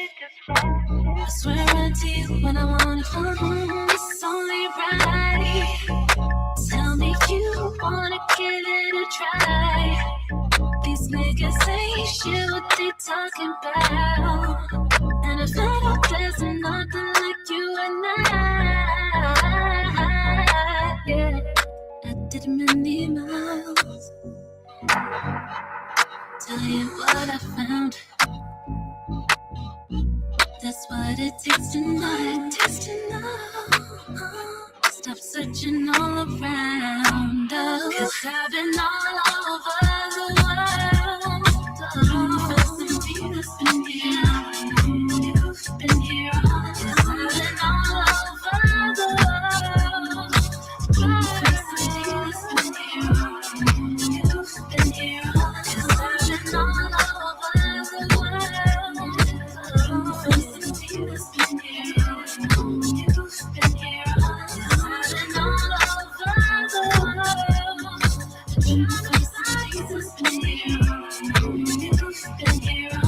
I swear to you when I wanna come, it's only right. Tell me you wanna give it a try. These niggas ain't shit what they talking about. And I feel like there's nothing like you and I. Yeah, I did many miles. Tell you what I found. That's what it takes to know. Stop searching all around. Oh, 'cause I've been all over the world. Oh, since you've been here. You've been here. 'Cause I've been all over the world. Oh, since you've been here. You've been here. 'Cause I've been all over the world. Oh, since you've been here. You've been here.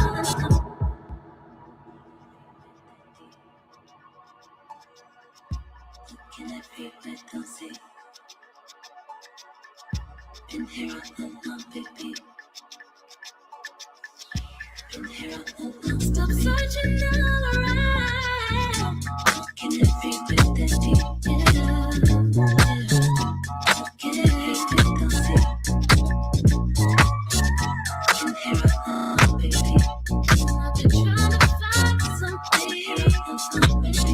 Been here all along, baby. Been here all along. Stop searching all around. Looking at me with that deep, yeah. Looking at me with those deep. Been here all along, baby. I've been trying to find something, baby.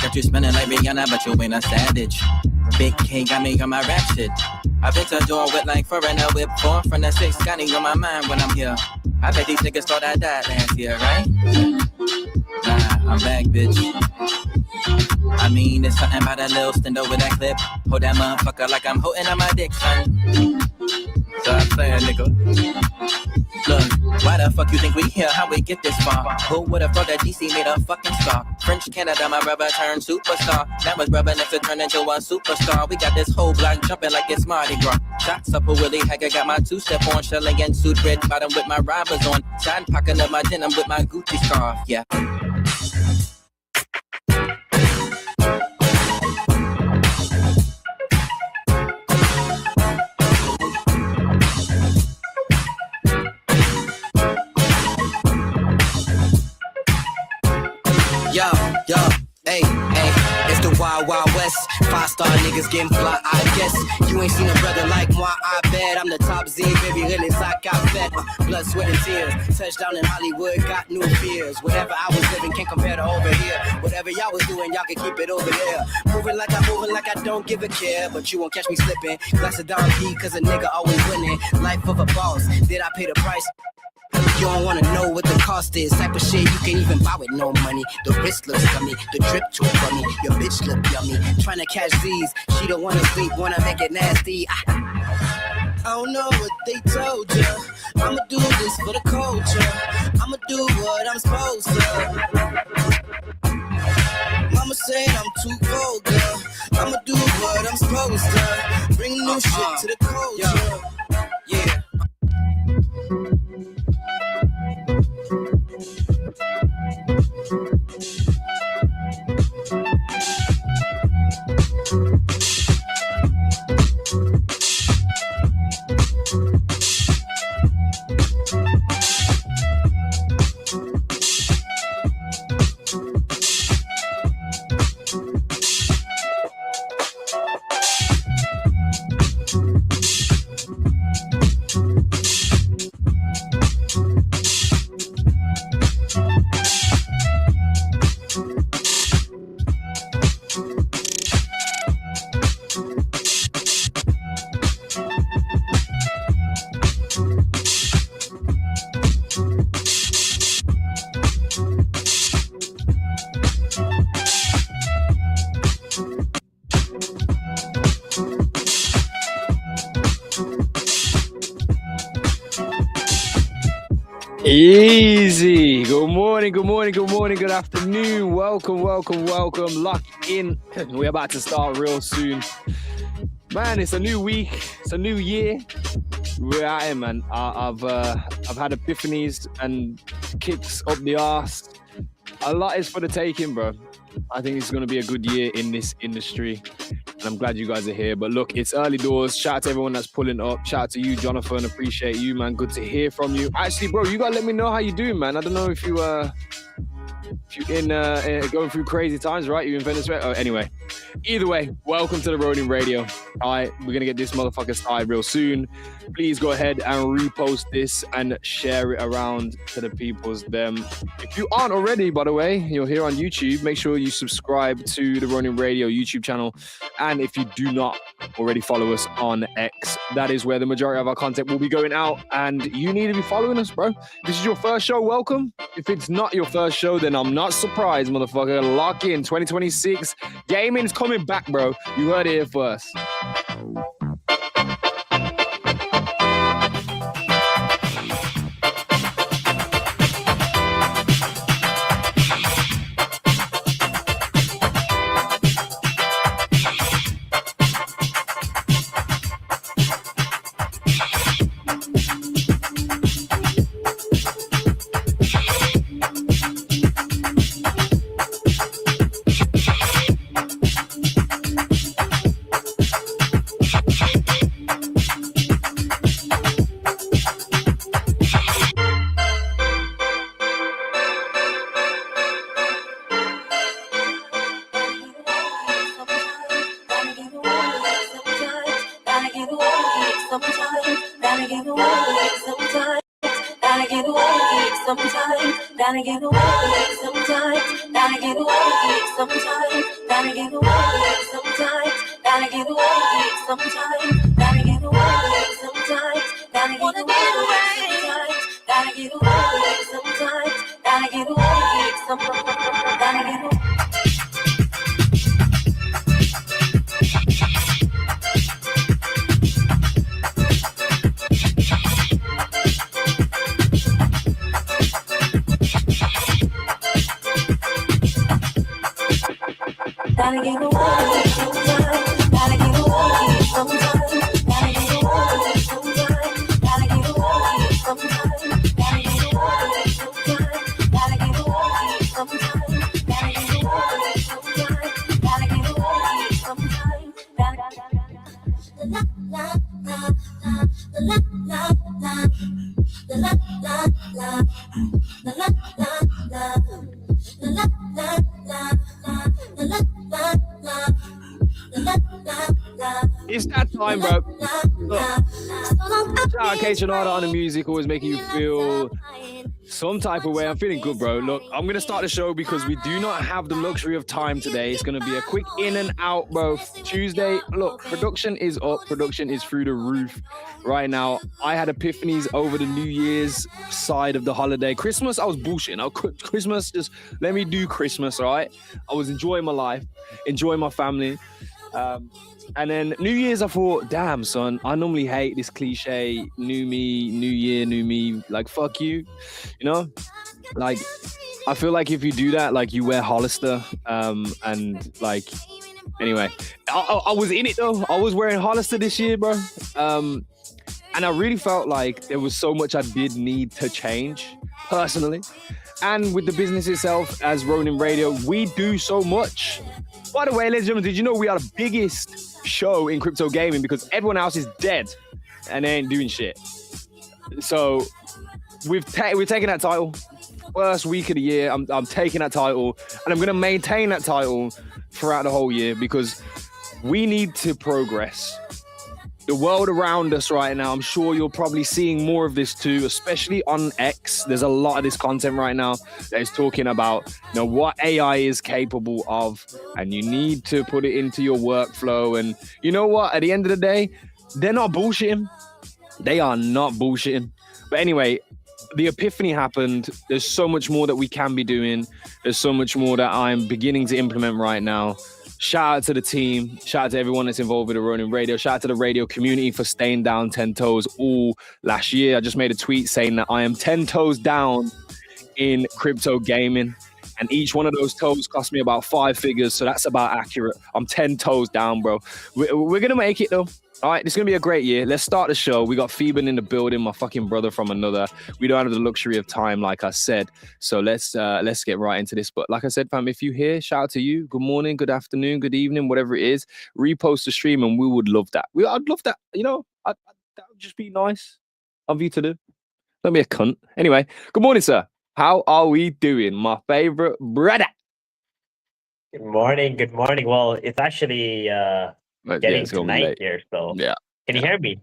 Got you smelling like Rihanna, but you ain't a savage. Big K got me on my rap shit. I've been to door with like foreigner whip 4 from the 6. Got me on my mind when I'm here. I bet these niggas thought I died last year, right? Nah, I'm back, bitch. I mean, it's something about a little stand over that clip. Hold that motherfucker like I'm holding on my dick, son. So I play a nigga. Look, Why the fuck you think we here? How we get this far? Who would've thought that DC made a fucking star? French Canada, my brother turned superstar. That was brother next to turn into a superstar. We got this whole block jumping like it's Mardi Gras. Shots up a Willie Hacker, got my two-step on. Shelling and suit, red bottom with my robbers on. Side pocket of my denim with my Gucci scarf, yeah. Yo, hey, it's the Wild Wild West. 5-star niggas getting fly, I guess. You ain't seen a brother like moi, I bet. I'm the top Z, baby, really like I fed. Blood, sweat, and tears. Touchdown in Hollywood, got new fears. Whatever I was living can't compare to over here. Whatever y'all was doing, y'all can keep it over there. Moving like I don't give a care. But you won't catch me slipping. Glass of Don P, cause a nigga always winning. Life of a boss, did I pay the price? You don't wanna know what the cost is. Type of shit you can't even buy with no money. The wrist looks gummy, the drip too funny. Your bitch look yummy. Tryna catch these, she don't wanna sleep, wanna make it nasty. I don't know what they told ya. I'ma do this for the culture. I'ma do what I'm supposed to. Mama said I'm too vulgar. I'ma do what I'm supposed to. Bring new shit to the culture. Yeah. Easy. Good morning, good afternoon. Welcome. Lock in. We're about to start real soon. Man, it's a new week. It's a new year. We're at it, man. I've had epiphanies and kicks up the arse. A lot is for the taking, bro. I think it's going to be a good year in this industry. And I'm glad you guys are here. But look, it's early doors. Shout out to everyone that's pulling up. Shout out to you, Jonathan. Appreciate you, man. Good to hear from you. Actually, bro, you got to let me know how you doing, man. I don't know if you going through crazy times, right? You in Venezuela? Oh, anyway. Either way, welcome to the Ronin Radio. All right, we're going to get this motherfucker started real soon. Please go ahead and repost this and share it around to the peoples them. If you aren't already, by the way, you're here on YouTube, make sure you subscribe to the Ronin Radio YouTube channel. And if you do not already follow us on X, that is where the majority of our content will be going out. And you need to be following us, bro. This is your first show, welcome. If it's not your first show, then I'm not surprised, motherfucker. Lock in 2026. Gaming's coming back, bro. You heard it here first. Gotta get away sometime. Gotta get away sometime. Gotta get away sometime. Gotta get away sometime. Gotta get away sometime. Gotta get away sometime. Gotta get away sometime. Gotta get away sometime. La la la la la la la la la la la la la la It's that time, bro. Look, shout out K Tronada on the music, always making you feel some type of way. I'm feeling good, bro. Look, I'm going to start the show because we do not have the luxury of time today. It's going to be a quick in and out, bro. Tuesday, look, production is up. Production is through the roof right now. I had epiphanies over the New Year's side of the holiday. Christmas, I was bullshitting. Christmas, just let me do Christmas, all right? I was enjoying my life, enjoying my family. And then New Year's, I thought, damn, son, I normally hate this cliche, new me, new year, new me. Like, fuck you, you know? Like, I feel like if you do that, like, you wear Hollister. And, like, anyway, I was in it, though. I was wearing Hollister this year, bro. And I really felt like there was so much I did need to change, personally. And with the business itself, as Ronin Radio, we do so much. By the way, ladies and gentlemen, did you know we are the biggest show in crypto gaming because everyone else is dead and they ain't doing shit? So we've taken that title. First week of the year, I'm taking that title, and I'm going to maintain that title throughout the whole year because we need to progress. The world around us right now, I'm sure you're probably seeing more of this too, especially on X. There's a lot of this content right now that is talking about, you know, what AI is capable of, and you need to put it into your workflow. And you know what? At the end of the day, they're not bullshitting. They are not bullshitting. But anyway, the epiphany happened. There's so much more that we can be doing. There's so much more that I'm beginning to implement right now. Shout out to the team. Shout out to everyone that's involved with the Ronin Radio. Shout out to the radio community for staying down 10 toes all last year. I just made a tweet saying that I am 10 toes down in crypto gaming. And each one of those toes cost me about 5 figures. So that's about accurate. I'm 10 toes down, bro. We're going to make it, though. All right, this is going to be a great year. Let's start the show. We got Phoeben in the building, my fucking brother from another. We don't have the luxury of time, like I said. So let's get right into this. But like I said, fam, if you're here, shout out to you. Good morning, good afternoon, good evening, whatever it is. Repost the stream, and we would love that. I'd love that. You know, that would just be nice of you to do. Don't be a cunt. Anyway, good morning, sir. How are we doing, my favorite brother? Good morning. Good morning. Well, it's actually getting to night here, so yeah. Can you hear me?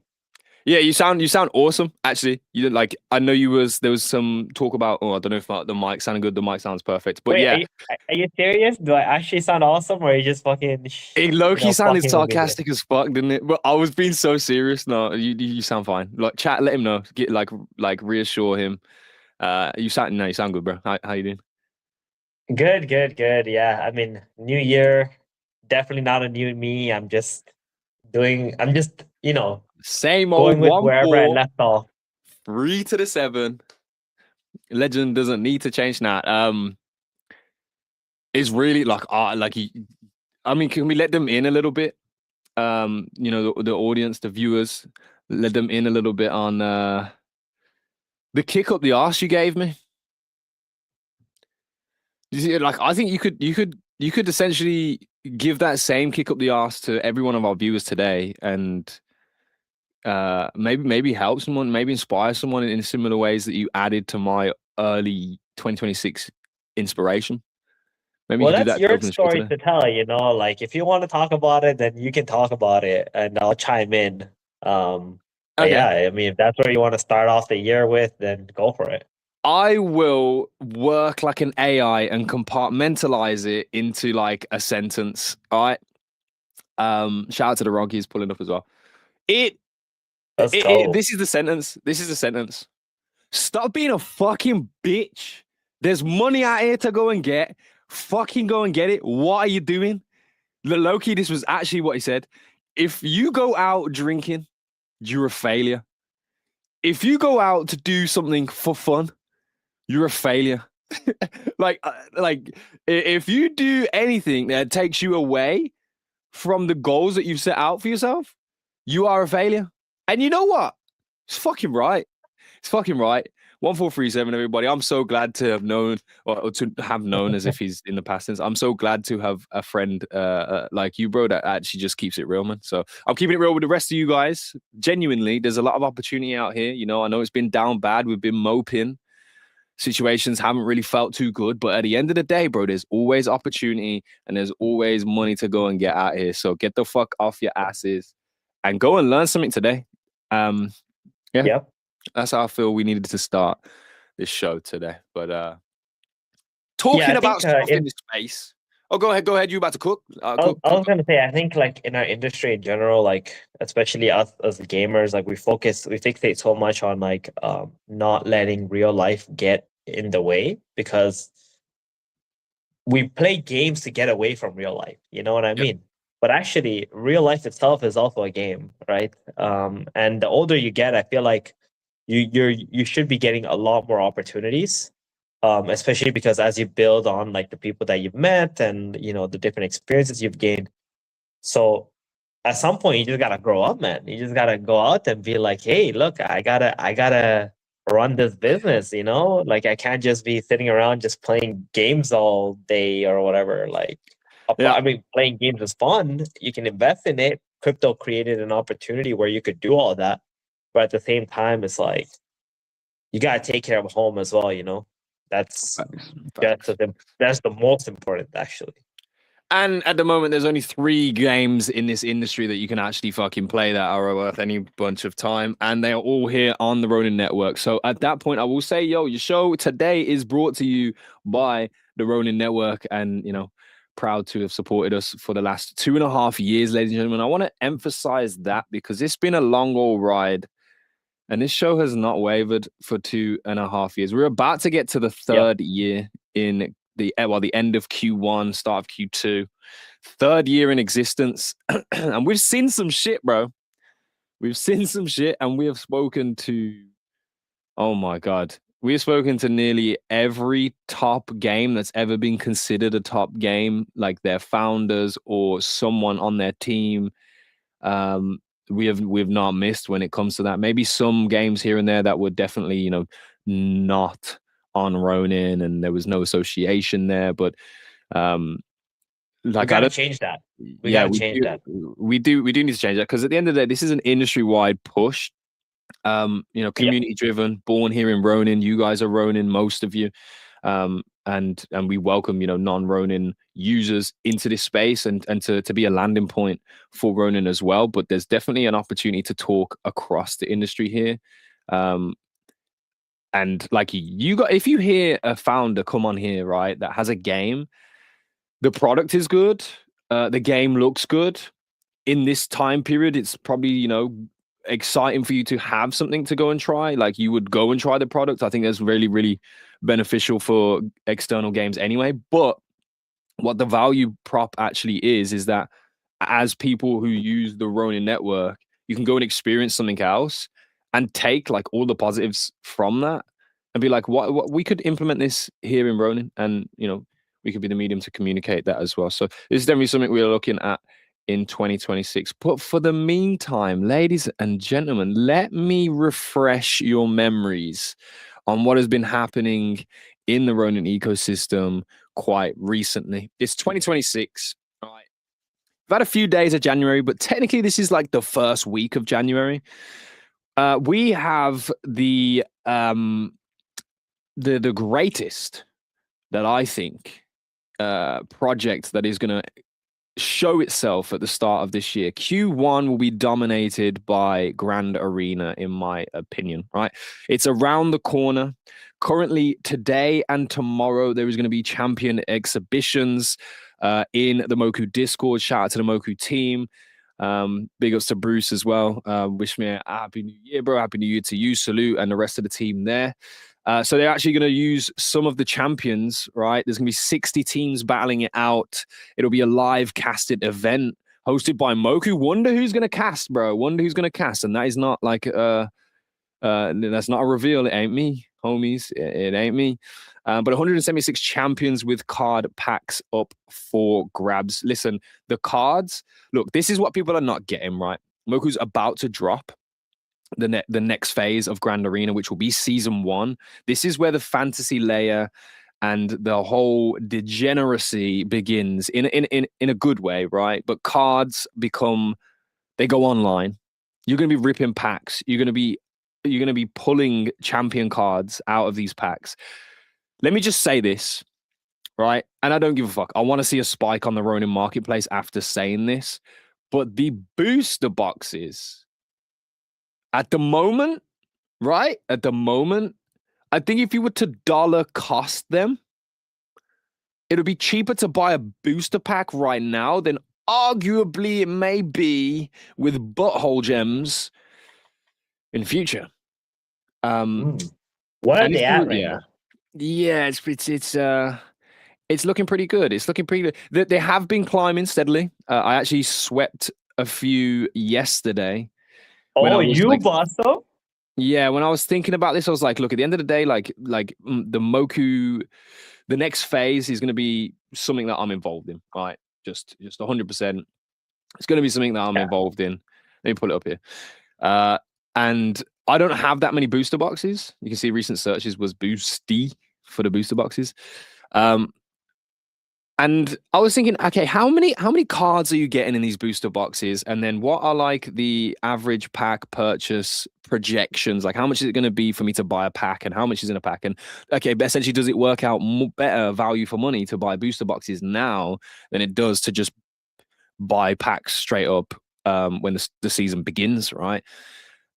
Yeah, you sound awesome. Actually, you didn't like. I know there was some talk about. Oh, I don't know if the mic sounded good. The mic sounds perfect. But wait, yeah, are you serious? Do I actually sound awesome, or are you just fucking? It low-key sounded fucking sarcastic as fuck, didn't it? But I was being so serious. No, you sound fine. Like, chat, let him know. Get like reassure him. You sound good, bro. How you doing? Good. Yeah, I mean, new year, definitely not a new me. I'm just you know, same old going with wherever I left off. 3 to the 7. Legend doesn't need to change that. It's really like I mean, can we let them in a little bit? You know, the audience, the viewers, let them in a little bit on the kick up the arse you gave me. You see, like, I think you could essentially give that same kick up the arse to every one of our viewers today, and maybe help someone, maybe inspire someone in similar ways that you added to my early 2026 inspiration. Maybe Well, you could that's do that your story today. to tell, you know, like if you want to talk about it, then you can talk about it and I'll chime in. But Okay. yeah, I mean, if that's where you want to start off the year with, then go for it. I will work like an AI and compartmentalize it into like a sentence. All right. Shout out to the Rockies pulling up as well. Let's go. This is the sentence. This is the sentence. Stop being a fucking bitch. There's money out here to go and get. Fucking go and get it. What are you doing? Low-key, this was actually what he said. If you go out drinking, you're a failure. If you go out to do something for fun, you're a failure. like if you do anything that takes you away from the goals that you've set out for yourself, you are a failure. And you know what? It's fucking right. It's fucking right. 1437, everybody. I'm so glad to have known, or to have known as if he's in the past tense. I'm so glad to have a friend like you, bro, that actually just keeps it real, man. So I'm keeping it real with the rest of you guys. Genuinely, there's a lot of opportunity out here. You know, I know it's been down bad. We've been moping. Situations haven't really felt too good, but at the end of the day, bro, there's always opportunity and there's always money to go and get out here. So get the fuck off your asses and go and learn something today. Yep. That's how I feel we needed to start this show today. But talking about stuff in this space. Oh, go ahead. You about to cook? I was gonna say, I think like in our industry in general, like especially us as gamers, like we fixate so much on like not letting real life get in the way, because we play games to get away from real life. You know what I mean? But actually, real life itself is also a game, right? And the older you get, I feel like you should be getting a lot more opportunities. Especially because as you build on like the people that you've met and you know the different experiences you've gained, so at some point you just gotta grow up, man. You just gotta go out and be like, hey, look, I gotta run this business. You know, like I can't just be sitting around just playing games all day or whatever. Like, I mean, playing games is fun. You can invest in it. Crypto created an opportunity where you could do all that, but at the same time, it's like you gotta take care of home as well. You know. That's the most important, actually. And at the moment, there's only 3 games in this industry that you can actually fucking play that are worth any bunch of time, and they are all here on the Ronin Network. So at that point, I will say, your show today is brought to you by the Ronin Network, and you know, proud to have supported us for the last 2.5 years, ladies and gentlemen. I want to emphasize that because it's been a long old ride. And this show has not wavered for 2.5 years. We're about to get to the 3rd year in the end of Q1, start of Q2. 3rd year in existence. And we've seen some shit, bro. We've seen some shit, and we have spoken to, oh my God. We have spoken to nearly every top game that's ever been considered a top game, like their founders or someone on their team. We've not missed when it comes to that. Maybe some games here and there that were definitely, you know, not on Ronin and there was no association there. But like we gotta change that. We do need to change that, because at the end of the day, this is an industry-wide push. You know, community driven, born here in Ronin. You guys are Ronin, most of you. And we welcome, you know, non-Ronin users into this space and to be a landing point for Ronin as well. But there's definitely an opportunity to talk across the industry here. And like if you hear a founder come on here, right, that has a game, the product is good, the game looks good. In this time period, it's probably, you know, exciting for you to have something to go and try. Like you would go and try the product. I think that's really, really beneficial for external games anyway. But what the value prop actually is that as people who use the Ronin Network, you can go and experience something else and take like all the positives from that and be like, what we could implement this here in Ronin, and you know, we could be the medium to communicate that as well. So this is definitely something we're looking at in 2026. But for the meantime, ladies and gentlemen, let me refresh your memories on what has been happening in the Ronin ecosystem quite recently. It's 2026. All right. We've had a few days of January, but technically this is like the first week of January. We have the greatest, that I think, project that is going to show itself at the start of this year. Q1 will be dominated by Grand Arena, in my opinion, right? It's around the corner. Currently, today and tomorrow, there is going to be champion exhibitions in the Moku Discord. Shout out to the Moku team. Big ups to Bruce as well. Wish me a happy new year, bro. Happy new year to you, Salute, and the rest of the team there. So they're actually going to use some of the champions, right? There's going to be 60 teams battling it out. It'll be a live casted event hosted by Moku. Wonder who's going to cast, bro. Wonder who's going to cast. And that is not like, that's not a reveal. It ain't me. homies. It ain't me. But 176 champions with card packs up for grabs. Listen, the cards, look, this is what people are not getting, right? Moku's about to drop the next phase of Grand Arena, which will be season 1. This is where the fantasy layer and the whole degeneracy begins in a good way, right? But cards they go online. You're going to be ripping packs. You're going to be pulling champion cards out of these packs. Let me just say this, right? And I don't give a fuck. I want to see a spike on the Ronin marketplace after saying this, but the booster boxes at the moment, right? At the moment, I think if you were to dollar cost them, it would be cheaper to buy a booster pack right now than arguably it may be with butthole gems in future. What are they at right now? Yeah, it's looking pretty good. It's looking pretty good. They have been climbing steadily. I actually swept a few yesterday. Oh, you bought some? Yeah, when I was thinking about this, I was like, look, at the end of the day, like the Moku, the next phase is going to be something that I'm involved in, right? Just 100%. It's going to be something that I'm involved in. Let me pull it up here. And I don't have that many booster boxes. You can see recent searches was boosty for the booster boxes. And I was thinking, okay, how many cards are you getting in these booster boxes? And then what are like the average pack purchase projections? Like how much is it going to be for me to buy a pack and how much is in a pack? And okay, essentially, does it work out better value for money to buy booster boxes now than it does to just buy packs straight up when the season begins, right?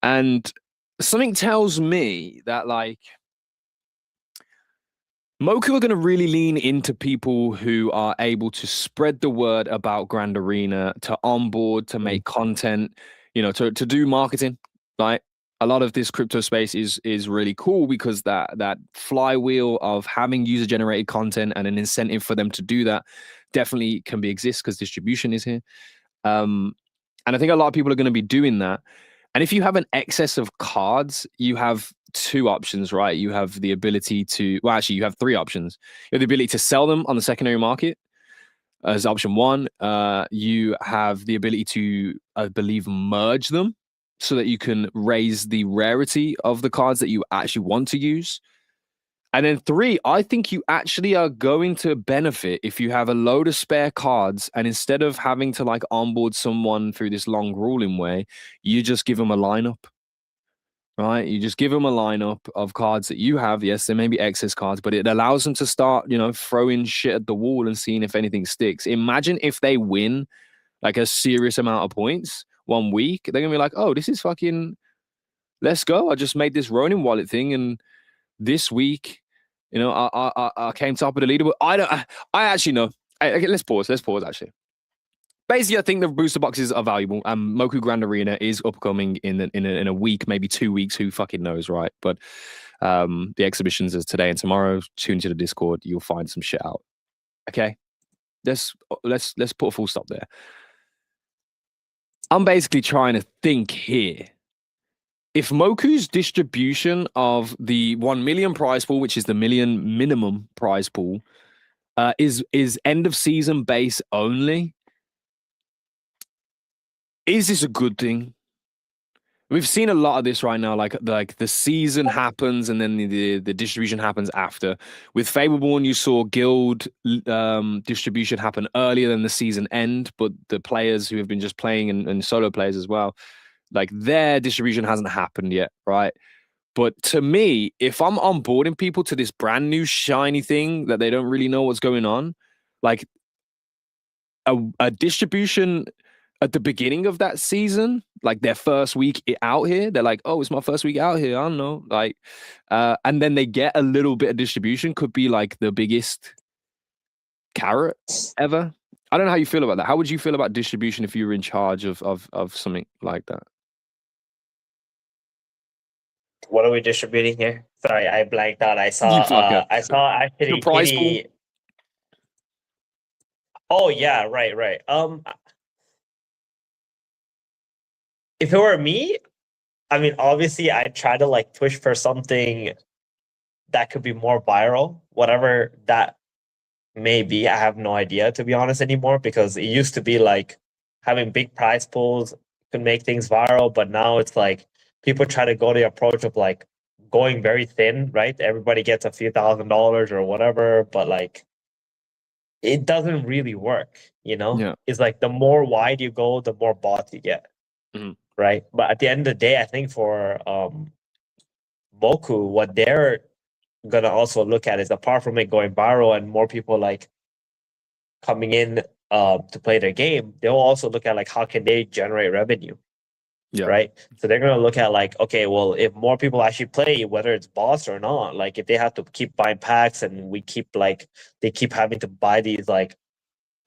And something tells me that like Moku are going to really lean into people who are able to spread the word about Grand Arena, to onboard, to make content, to do marketing. Like a lot of this crypto space is really cool because that flywheel of having user generated content and an incentive for them to do that definitely can exist because distribution is here. And I think a lot of people are going to be doing that. And if you have an excess of cards, you have 2 options, right? You have the ability to, well, actually, you have 3 options. You have the ability to sell them on the secondary market as option 1. You have the ability to, I believe, merge them so that you can raise the rarity of the cards that you actually want to use. And then 3, I think you actually are going to benefit if you have a load of spare cards and instead of having to like onboard someone through this long grueling way, you just give them a lineup, right? You just give them a lineup of cards that you have. Yes, there may be excess cards, but it allows them to start, throwing shit at the wall and seeing if anything sticks. Imagine if they win like a serious amount of points one week, they're going to be like, oh, this is fucking, let's go. I just made this Ronin wallet thing and this week, I came top of the leaderboard. I actually know. Okay, let's pause. Actually, basically, I think the booster boxes are valuable. Moku Grand Arena is upcoming in a week, maybe 2 weeks. Who fucking knows, right? But the exhibitions is today and tomorrow. Tune to the Discord. You'll find some shit out. Okay, let's put a full stop there. I'm basically trying to think here. If Moku's distribution of the 1 million prize pool, which is the million minimum prize pool, is end of season base only, is this a good thing? We've seen a lot of this right now, like the season happens and then the distribution happens after. With Fableborn, you saw guild distribution happen earlier than the season end, but the players who have been just playing and solo players as well, like their distribution hasn't happened yet, right? But to me, if I'm onboarding people to this brand new shiny thing that they don't really know what's going on, like a distribution at the beginning of that season, like their first week out here, they're like, oh, it's my first week out here. I don't know. Like, and then they get a little bit of distribution, could be like the biggest carrot ever. I don't know how you feel about that. How would you feel about distribution if you were in charge of something like that? What are we distributing here? Sorry, I blanked out. I saw actually the prize pool. Oh yeah, right. If it were me, I mean, obviously I'd try to like push for something that could be more viral, whatever that may be. I have no idea, to be honest, anymore, because it used to be like having big prize pools could make things viral, but now it's like people try to go the approach of like going very thin, right? Everybody gets a few $1,000s or whatever, but like it doesn't really work, you know? Yeah. It's like the more wide you go, the more bots you get. Mhm. Right. But at the end of the day, I think for Moku, what they're gonna also look at is, apart from it going viral and more people like coming in to play their game, they'll also look at like how can they generate revenue. Yeah. Right. So they're gonna look at like, okay, well, if more people actually play, whether it's bots or not, like if they have to keep buying packs and we keep like they keep having to buy these like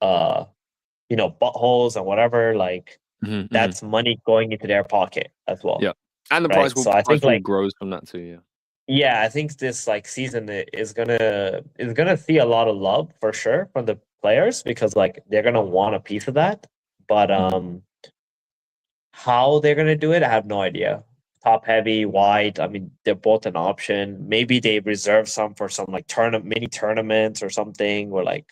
buttholes and whatever, like that's money going into their pocket as well. Yeah. And the right? price will, So I think like grows from that too, yeah. Yeah, I think this like season is gonna see a lot of love for sure from the players, because like they're gonna want a piece of that. But how they're gonna do it, I have no idea. Top heavy, wide. I mean, they're both an option. Maybe they reserve some for some like mini tournaments or something, where like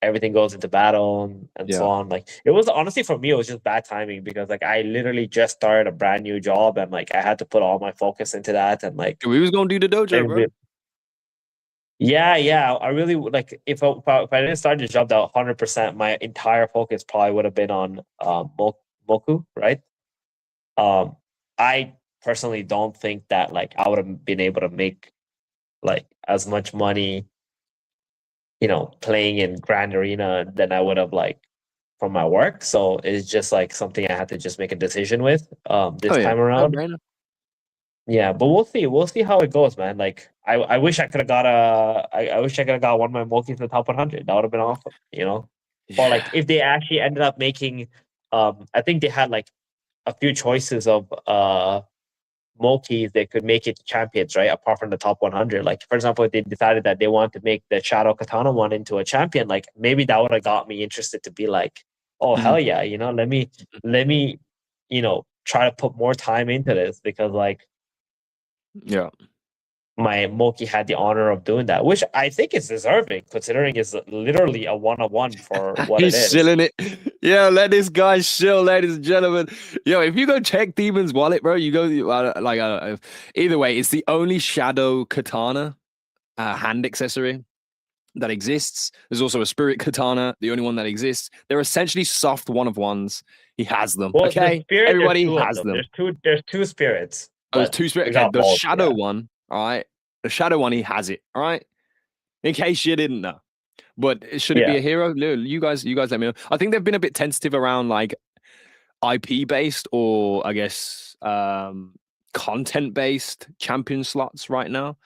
everything goes into battle and so on. Like it was honestly, for me, it was just bad timing, because like I literally just started a brand new job and like I had to put all my focus into that, and like we was gonna do the dojo, bro. Yeah. I really like if I didn't start the job, that 100% my entire focus probably would have been on Moku, right? I personally don't think that like I would have been able to make like as much money, playing in Grand Arena than I would have like from my work. So it's just like something I had to just make a decision with this time around. Yeah, but we'll see. We'll see how it goes, man. Like I wish I could have got I wish I could have got one of my Mokis in the top 100. That would have been awesome, Or like if they actually ended up making I think they had like a few choices of Mokis that could make it to champions, right? Apart from the top 100. Like, for example, if they decided that they want to make the Shadow Katana one into a champion, like maybe that would have got me interested to be like, oh, hell yeah, let me, try to put more time into this, because like, yeah, my Moki had the honor of doing that, which I think is deserving, considering it's literally a 1-on-1 for what it is. He's shilling it. Yo, let this guy shill, ladies and gentlemen. Yo, if you go check Demon's wallet, bro, you go either way, it's the only Shadow Katana hand accessory that exists. There's also a Spirit Katana, the only one that exists. They're essentially soft one-of-ones. He has them. Well, okay, the everybody has them. There's two spirits. There's two spirits. Okay, the Shadow one. All right, the Shadow one, he has it. All right, in case you didn't know. But should it be a hero? You guys let me know. I think they've been a bit tentative around like IP based, or I guess content based champion slots right now.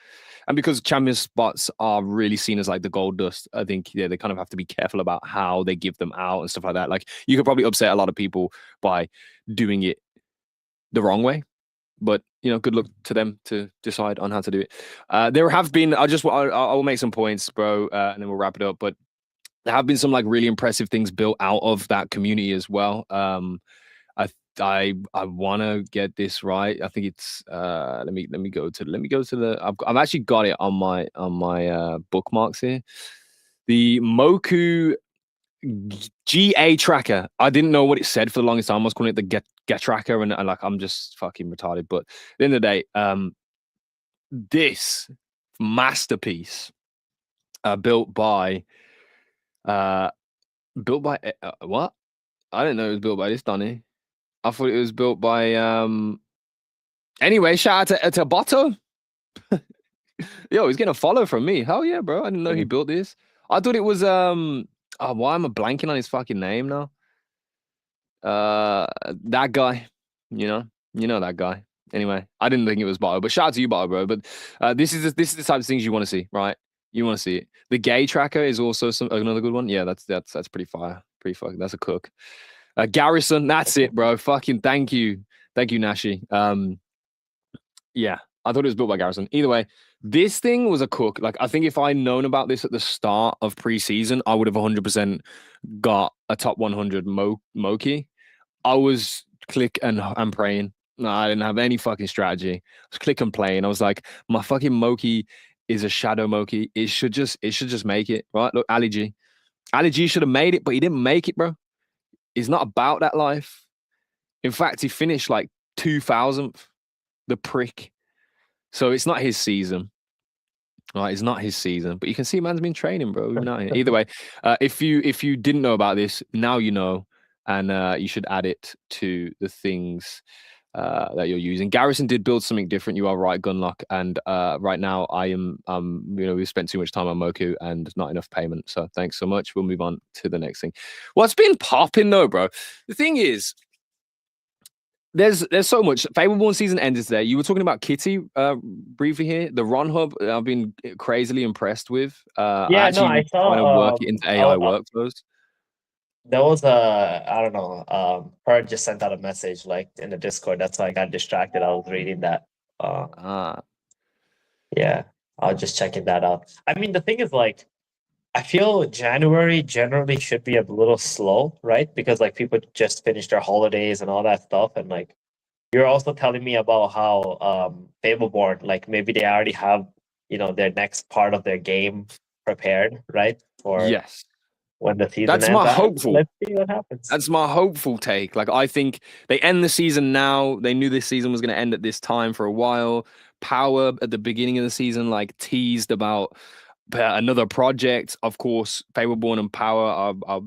And because champion spots are really seen as like the gold dust, I think they kind of have to be careful about how they give them out and stuff like that. Like you could probably upset a lot of people by doing it the wrong way. But good luck to them to decide on how to do it. There have been. I'll make some points, bro, and then we'll wrap it up. But there have been some like really impressive things built out of that community as well. I want to get this right. I think it's let me go to the. I've actually got it on my bookmarks here. The Moku GA tracker. I didn't know what it said for the longest time. I was calling it the get tracker, and like I'm just fucking retarded. But at the end of the day, this masterpiece built by what? I didn't know it was built by this Donny. I thought it was built by anyway, shout out to Botto. Yo, he's getting a follow from me. Hell yeah, bro. I didn't know he built this. I thought it was why am I blanking on his fucking name now? That guy, you know that guy. Anyway, I didn't think it was Botto, but shout out to you, Botto, bro. But this is the type of things you want to see, right? You want to see it. The gay tracker is also another good one. Yeah, that's pretty fire. Pretty fucking. That's a cook. Garrison, that's it, bro. Fucking thank you, Nashi. Yeah, I thought it was built by Garrison. Either way, this thing was a cook. Like, I think if I'd known about this at the start of preseason, I would have 100% got a top 100 Moki. I was click and praying. No, I didn't have any fucking strategy. I was click and play, and I was like, my fucking Moki is a shadow Moki. It should just make it, right? Look, Ali G should have made it, but he didn't make it, bro. He's not about that life. In fact, he finished like 2000th, the prick. So it's not his season. Right, it's not his season, but you can see man's been training, bro. We've been out here. Either way, if you didn't know about this, now you know, and you should add it to the things that you're using. Garrison did build something different. You are right, Gunlock. And right now, I am, we've spent too much time on Moku and not enough payment. So thanks so much. We'll move on to the next thing. What's been popping though, bro? The thing is, there's so much. Fableborn season ends today. You were talking about Kitty briefly here. The Ron Hub, I've been crazily impressed with. I trying to work it into AI workflows. There was I don't know, Her just sent out a message like in the Discord. That's why I got distracted. I was reading that. Yeah, I was just checking that out. I mean, the thing is, like, I feel January generally should be a little slow, right? Because like people just finished their holidays and all that stuff, and like you're also telling me about how Fableborn, like maybe they already have their next part of their game prepared, right? For yes. When the season That's ends. my hopeful. Let's see what happens. That's my hopeful take. Like, I think they end the season now. They knew this season was going to end at this time for a while. Power at the beginning of the season, like, teased about another project. Of course, Fableborn and Power are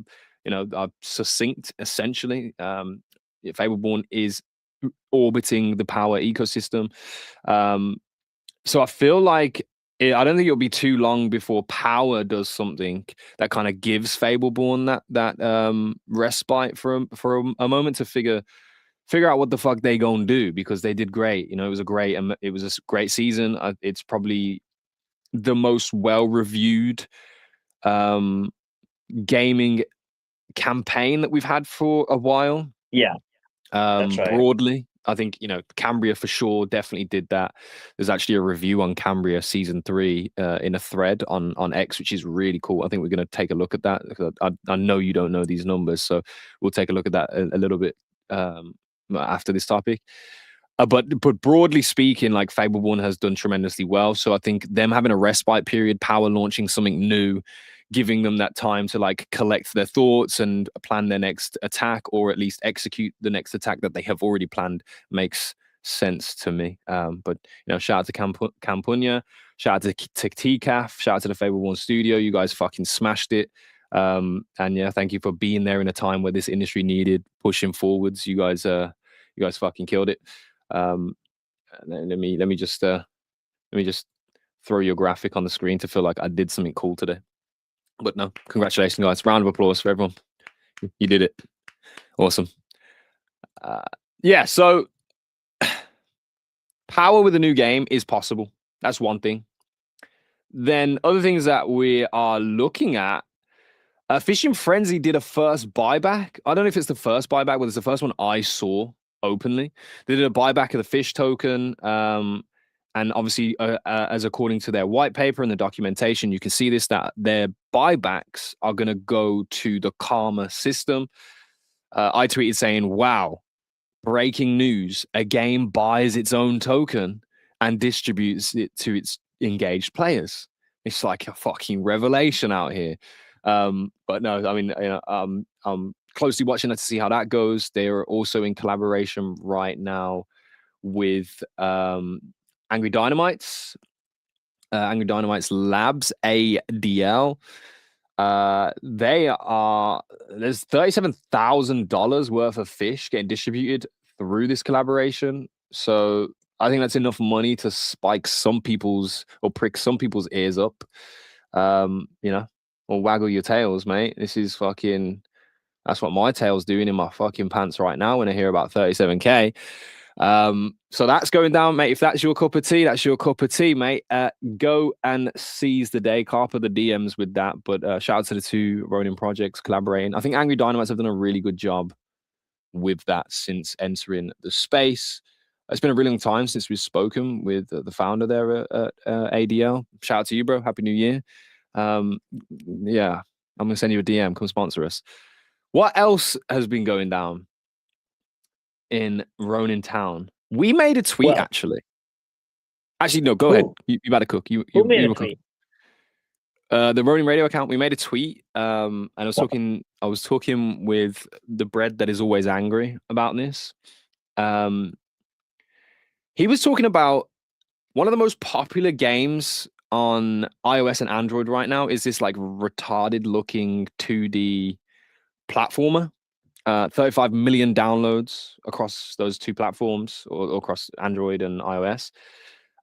succinct, essentially. Fableborn is orbiting the Power ecosystem. So I feel like I don't think it'll be too long before Power does something that kind of gives Fableborn that respite for a moment to figure out what the fuck they gonna do, because they did great. It was a great season. It's probably the most well-reviewed gaming campaign that we've had for a while. Yeah, that's right. Broadly. I think, Cambria for sure definitely did that. There's actually a review on Cambria season 3 in a thread on X, which is really cool. I think we're going to take a look at that, because I know you don't know these numbers, so we'll take a look at that a little bit after this topic. But broadly speaking, like, Fableborn has done tremendously well. So I think them having a respite period, Power launching something new, giving them that time to like collect their thoughts and plan their next attack, or at least execute the next attack that they have already planned, makes sense to me. But shout out to Campunya, shout out to TCAF, shout out to the Fableborn studio. You guys fucking smashed it. And yeah, thank you for being there in a time where this industry needed pushing forwards. You guys fucking killed it. Let me just throw your graphic on the screen to feel like I did something cool today. But no, congratulations, guys. Round of applause for everyone. You did it. Awesome. Yeah, so Power with a new game is possible. That's one thing. Then other things that we are looking at, Fishing Frenzy did a first buyback. I don't know if it's the first buyback, but it's the first one I saw openly. They did a buyback of the fish token. And obviously, as according to their white paper and the documentation, you can see this, that their buybacks are going to go to the Karma system. I tweeted saying, wow, breaking news. A game buys its own token and distributes it to its engaged players. It's like a fucking revelation out here. But no, I mean, I'm closely watching that to see how that goes. They are also in collaboration right now with Angry Dynamites Labs, ADL. There's $37,000 worth of fish getting distributed through this collaboration. So I think that's enough money to spike some people's, or prick some people's ears up. Or waggle your tails, mate. This is fucking, that's what my tail's doing in my fucking pants right now when I hear about 37K. So that's going down, mate. If that's your cup of tea, that's your cup of tea, mate. Go and seize the day. Carpe the DMs with that. But shout out to the two Ronin projects collaborating. I think Angry Dynamites have done a really good job with that since entering the space. It's been a really long time since we've spoken with the founder there at ADL. Shout out to you, bro. Happy New Year. Yeah, I'm gonna send you a DM. Come sponsor us. What else has been going down in Ronin Town We made a tweet Well, actually. Actually, no, go ahead. who? You better cook. You Who made a were cooking. tweet? The Ronin Radio account. We made a tweet. And I was What? talking with the bread that is always angry about this. He was talking about one of the most popular games on iOS and Android right now is this like retarded looking 2D platformer. 35 million downloads across those two platforms, or across Android and iOS.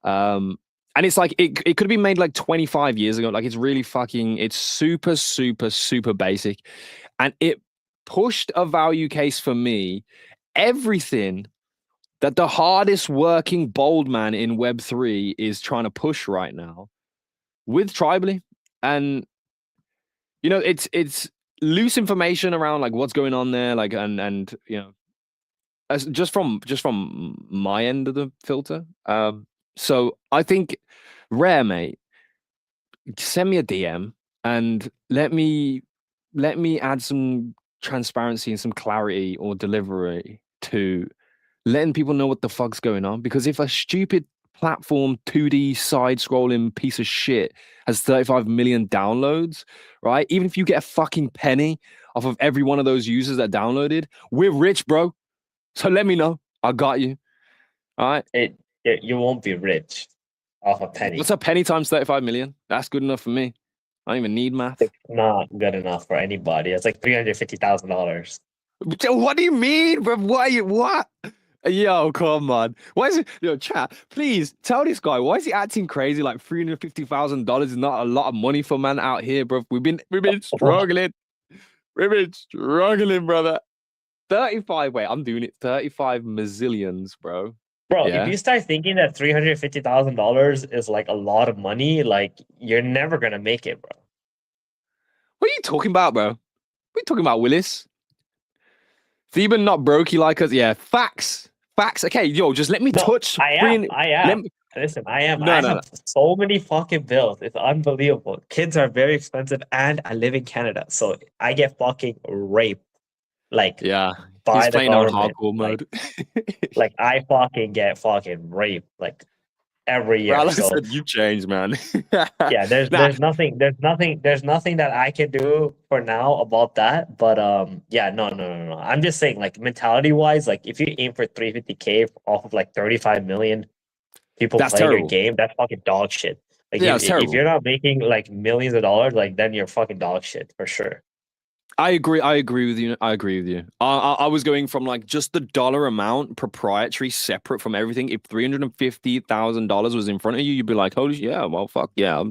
And it's like it could have been made like 25 years ago. Like it's really it's super, super, super basic. And it pushed a value case for me. Everything that the hardest working bold man in Web3 is trying to push right now with Tribally. And you know, it's loose information around like what's going on there, like and you know, as just from my end of the filter. So I think Rare, mate, send me a DM and let me add some transparency and some clarity or delivery to letting people know what the fuck's going on. Because if a stupid platform 2D side-scrolling piece of shit has 35 million downloads, right? Even if you get a fucking penny off of every one of those users that downloaded, we're rich, bro. So let me know. I got you. All right. You won't be rich off a penny. What's a penny times 35 million? That's good enough for me. I don't even need math. It's not good enough for anybody. It's like $350,000. What do you mean, bro? What? Yo, come on. Why is it? Yo, chat, please tell this guy, why is he acting crazy? Like $350,000 is not a lot of money for man out here, bro. We've been struggling. We've been struggling, brother. 35, wait, I'm doing it. 35 mazillions, bro. Bro, Yeah. if you start thinking that $350,000 is like a lot of money, like you're never gonna make it, bro. What are you talking about, bro? What are you talking about, Willis? Theban not brokey like us. Yeah, facts. Okay, yo, just let me touch. I am. Listen, I am. I have so many fucking bills. It's unbelievable. Kids are very expensive, and I live in Canada, so I get fucking raped. Like, yeah, by he's playing the on government. hardcore mode. Like I fucking get fucking raped like every year. Well, so you changed, man. yeah, there's nothing that I can do for now about that. But yeah, no. I'm just saying, like mentality wise, like if you aim for 350K off of like 35 million people playing your game, that's fucking dog shit. Like if you're not making like millions of dollars, like then you're fucking dog shit for sure. I agree with you. I was going from like just the dollar amount, proprietary, separate from everything. If $350,000 was in front of you, you'd be like, holy shit, yeah, well, fuck yeah,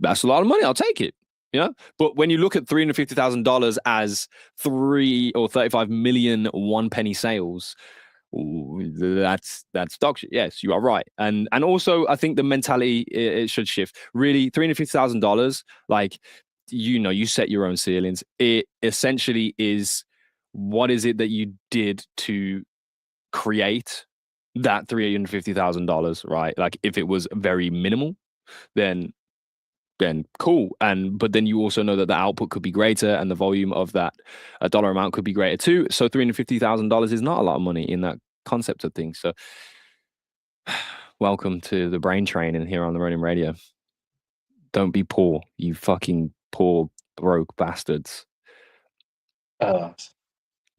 that's a lot of money. I'll take it. You know? But when you look at $350,000 as 3 or 35 million 1 penny sales, that's dog shit. Yes, you are right. And also I think the mentality it should shift. Really, $350,000, like, you know, you set your own ceilings. It essentially is, what is it that you did to create that $350,000, right? Like if it was very minimal, then cool. But then you also know that the output could be greater and the volume of that dollar amount could be greater too. So $350,000 is not a lot of money in that concept of things. So welcome to the brain training here on the Ronin Radio. Don't be poor, you fucking poor broke bastards.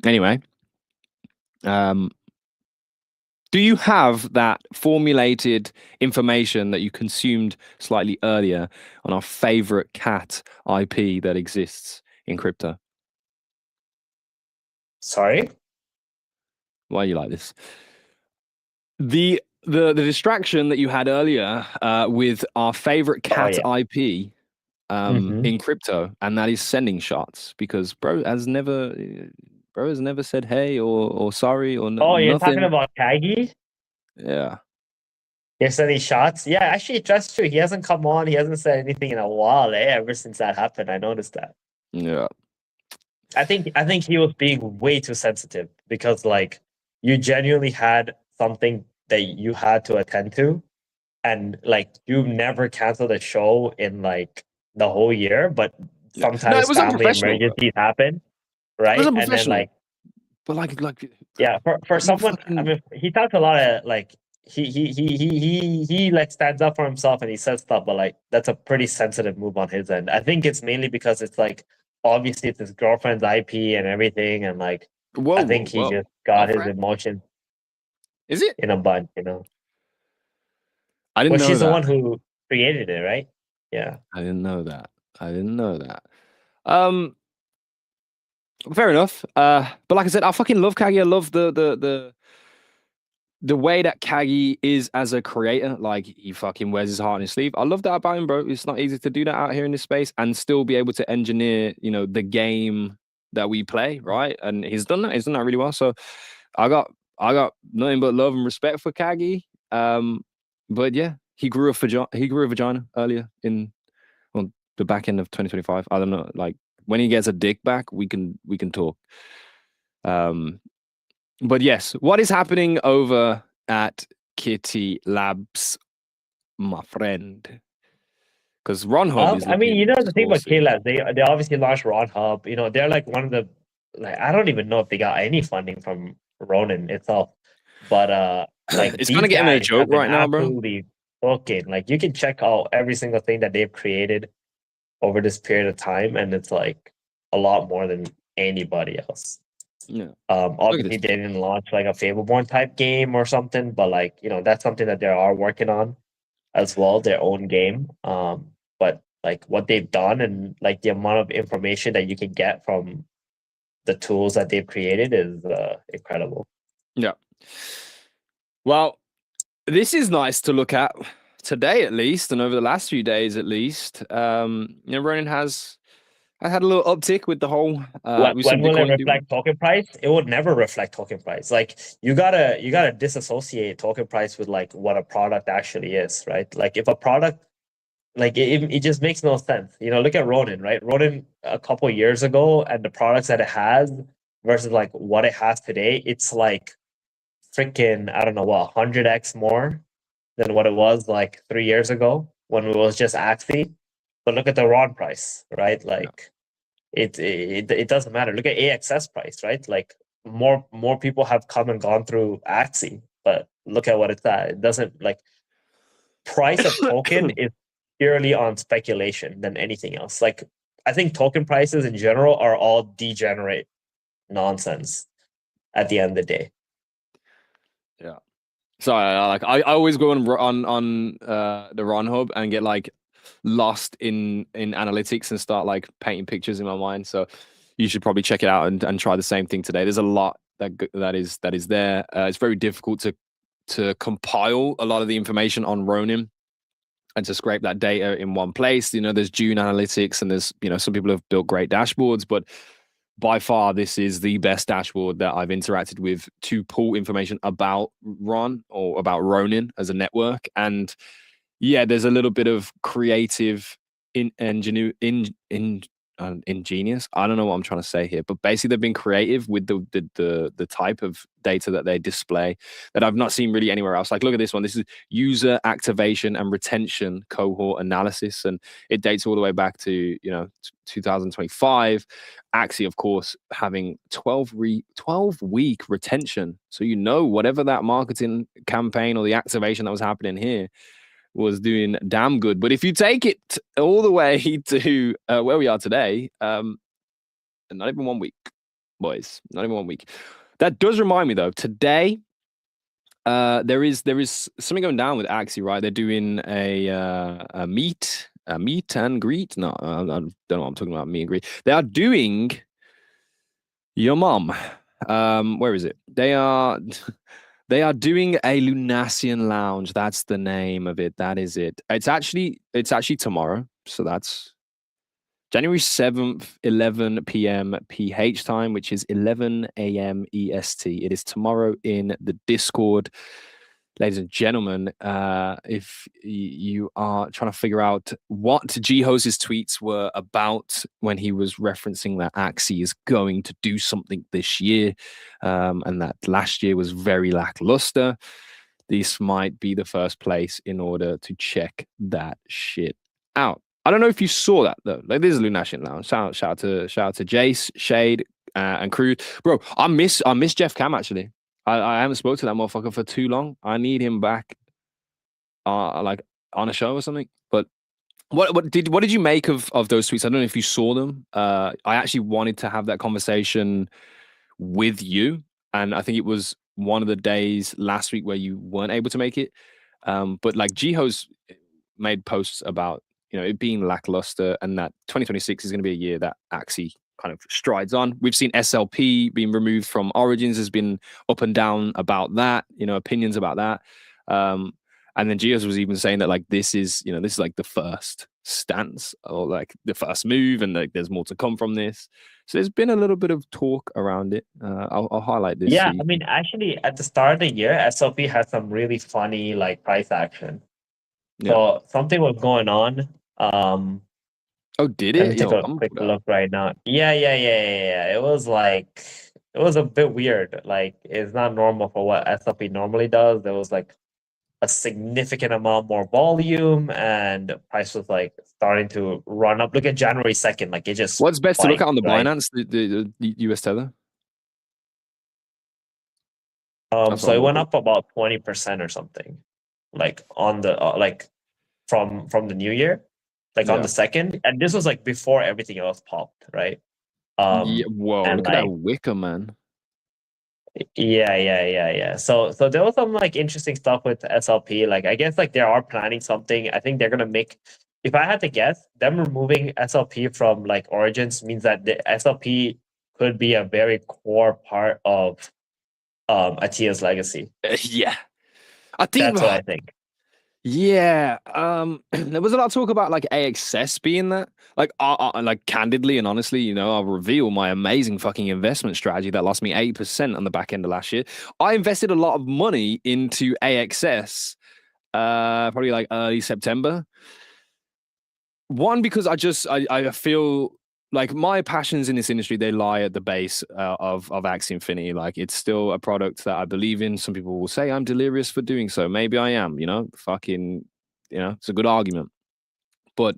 Anyway, do you have that formulated information that you consumed slightly earlier on our favorite cat IP that exists in crypto? Sorry? Why are you like this? The distraction that you had earlier with our favorite cat IP in crypto, and that is sending shots, because bro has never said hey or sorry or nothing. You're talking about Kagi? Yeah. You're sending shots? Yeah, actually that's true. He hasn't come on, he hasn't said anything in a while, ever since that happened. I noticed that. Yeah. I think he was being way too sensitive, because like you genuinely had something that you had to attend to, and like you never canceled a show in like the whole year, but sometimes family emergencies happen, right? And then like But like Yeah, for are you someone, I fucking mean, he talks a lot of like he like stands up for himself and he says stuff, but like that's a pretty sensitive move on his end. I think it's mainly because it's like obviously it's his girlfriend's IP and everything, and like I think he whoa. just got his Girlfriend? emotions Is it? in a bunch, you know. I didn't Well, know she's the that. one who created it, right? Yeah. I didn't know that. Um, fair enough. But like I said, I fucking love Kagi. I love the way that Kagi is as a creator. Like he fucking wears his heart on his sleeve. I love that about him, bro. It's not easy to do that out here in this space and still be able to engineer, you know, the game that we play, right? And he's done that. He's done that really well. So I got nothing but love and respect for Kagi. But yeah, he grew a vagina earlier in the back end of 2025. I don't know, like when he gets a dick back, we can talk. But yes, what is happening over at Kitty Labs, my friend? Because Ron Hub is I mean, you looking know the thing about saucy. Caleb, they obviously launched Ron Hub. You know, they're like one of the like I don't even know if they got any funding from Ronin itself, but like It's kind these of getting a guys joke have been right now, bro. absolutely cooking. Like you can check out every single thing that they've created over this period of time, and it's like a lot more than anybody else. Yeah. Obviously they didn't launch like a Fableborn type game or something, but like you know that's something that they are working on as well, their own game. But like what they've done and like the amount of information that you can get from the tools that they've created is incredible. Yeah. Well, this is nice to look at today, at least, and over the last few days, at least. You know, Ronin has had a little uptick with the whole. When will it reflect token price? It would never reflect token price. Like you gotta disassociate token price with like what a product actually is, right? Like if a product like it just makes no sense. You know, look at Ronin, right? Ronin a couple years ago and the products that it has versus like what it has today, it's like freaking, I don't know what, 100x more than what it was like 3 years ago when it was just Axie. But look at the RON price, right? Like it doesn't matter. Look at AXS price, right? Like more people have come and gone through Axie, but look at what it's at. It doesn't like price of token is purely on speculation than anything else. Like I think token prices in general are all degenerate nonsense at the end of the day. Yeah. So I always go on the Ron Hub and get like lost in analytics and start like painting pictures in my mind. So you should probably check it out and try the same thing today. There's a lot that is there. It's very difficult to compile a lot of the information on Ronin and to scrape that data in one place. You know, there's June analytics and there's, you know, some people have built great dashboards, but by far this is the best dashboard that I've interacted with to pull information about Ron or about Ronin as a network. And yeah, there's a little bit of creative ingenious. I don't know what I'm trying to say here, but basically they've been creative with the type of data that they display that I've not seen really anywhere else. Like, look at this one. This is user activation and retention cohort analysis, and it dates all the way back to 2025. Axie, of course, having 12-week retention. So whatever that marketing campaign or the activation that was happening here was doing damn good. But if you take it all the way to where we are today, not even 1 week, boys, not even 1 week. That does remind me though, today there is something going down with Axie, right? They're doing a meet and greet. No, I don't know what I'm talking about. Meet and greet. They are doing your mom. Where is it? They are doing a Lunasian Lounge. That's the name of it. That is it. It's actually tomorrow. So that's January 7th, 11 p.m. PH time, which is 11 a.m. EST. It is tomorrow in the Discord. Ladies and gentlemen, if you are trying to figure out what G-Host's tweets were about when he was referencing that Axie is going to do something this year, and that last year was very lackluster, this might be the first place in order to check that shit out. I don't know if you saw that though. Like, this is Lunasian Lounge. Shout out to Jace, Shade, and Crude. Bro, I miss Jeff Cam actually. I haven't spoke to that motherfucker for too long. I need him back, like on a show or something. But what did you make of those tweets? I don't know if you saw them. I actually wanted to have that conversation with you, and I think it was one of the days last week where you weren't able to make it. But like Jiho's made posts about, you know, it being lackluster and that 2026 is going to be a year that Axie kind of strides on. We've seen SLP being removed from Origins, has been up and down about that, you know, opinions about that. And then Gios was even saying that like this is like the first stance or like the first move, and like there's more to come from this. So there's been a little bit of talk around it. I'll highlight this. Yeah, I mean, actually, at the start of the year, SLP had some really funny like price action. Yeah. So something was going on. Oh, did Let me it? take Yo, a quick look right now. Yeah. It was a bit weird. Like, it's not normal for what SLP normally does. There was like a significant amount more volume, and price was like starting to run up. Look at January 2nd. Like, it just What's best to look at on the right? Binance, the US Tether? So it went up about 20% or something, like on the like from the new year, like on the 2nd, and this was like before everything else popped, right? Yeah, whoa, and look at that wicker, man. Yeah. So there was some like interesting stuff with SLP. Like, I guess like they are planning something. I think they're gonna make. If I had to guess, them removing SLP from like Origins means that the SLP could be a very core part of Atia's legacy. Yeah, I think that's what I think. Yeah, there was a lot of talk about like AXS being that. Like, like candidly and honestly, you know, I'll reveal my amazing fucking investment strategy that lost me 8% on the back end of last year. I invested a lot of money into AXS, probably like early September. One, because I feel like my passions in this industry, they lie at the base of Axie Infinity. Like, it's still a product that I believe in. Some people will say I'm delirious for doing so. Maybe I am, you know, it's a good argument. But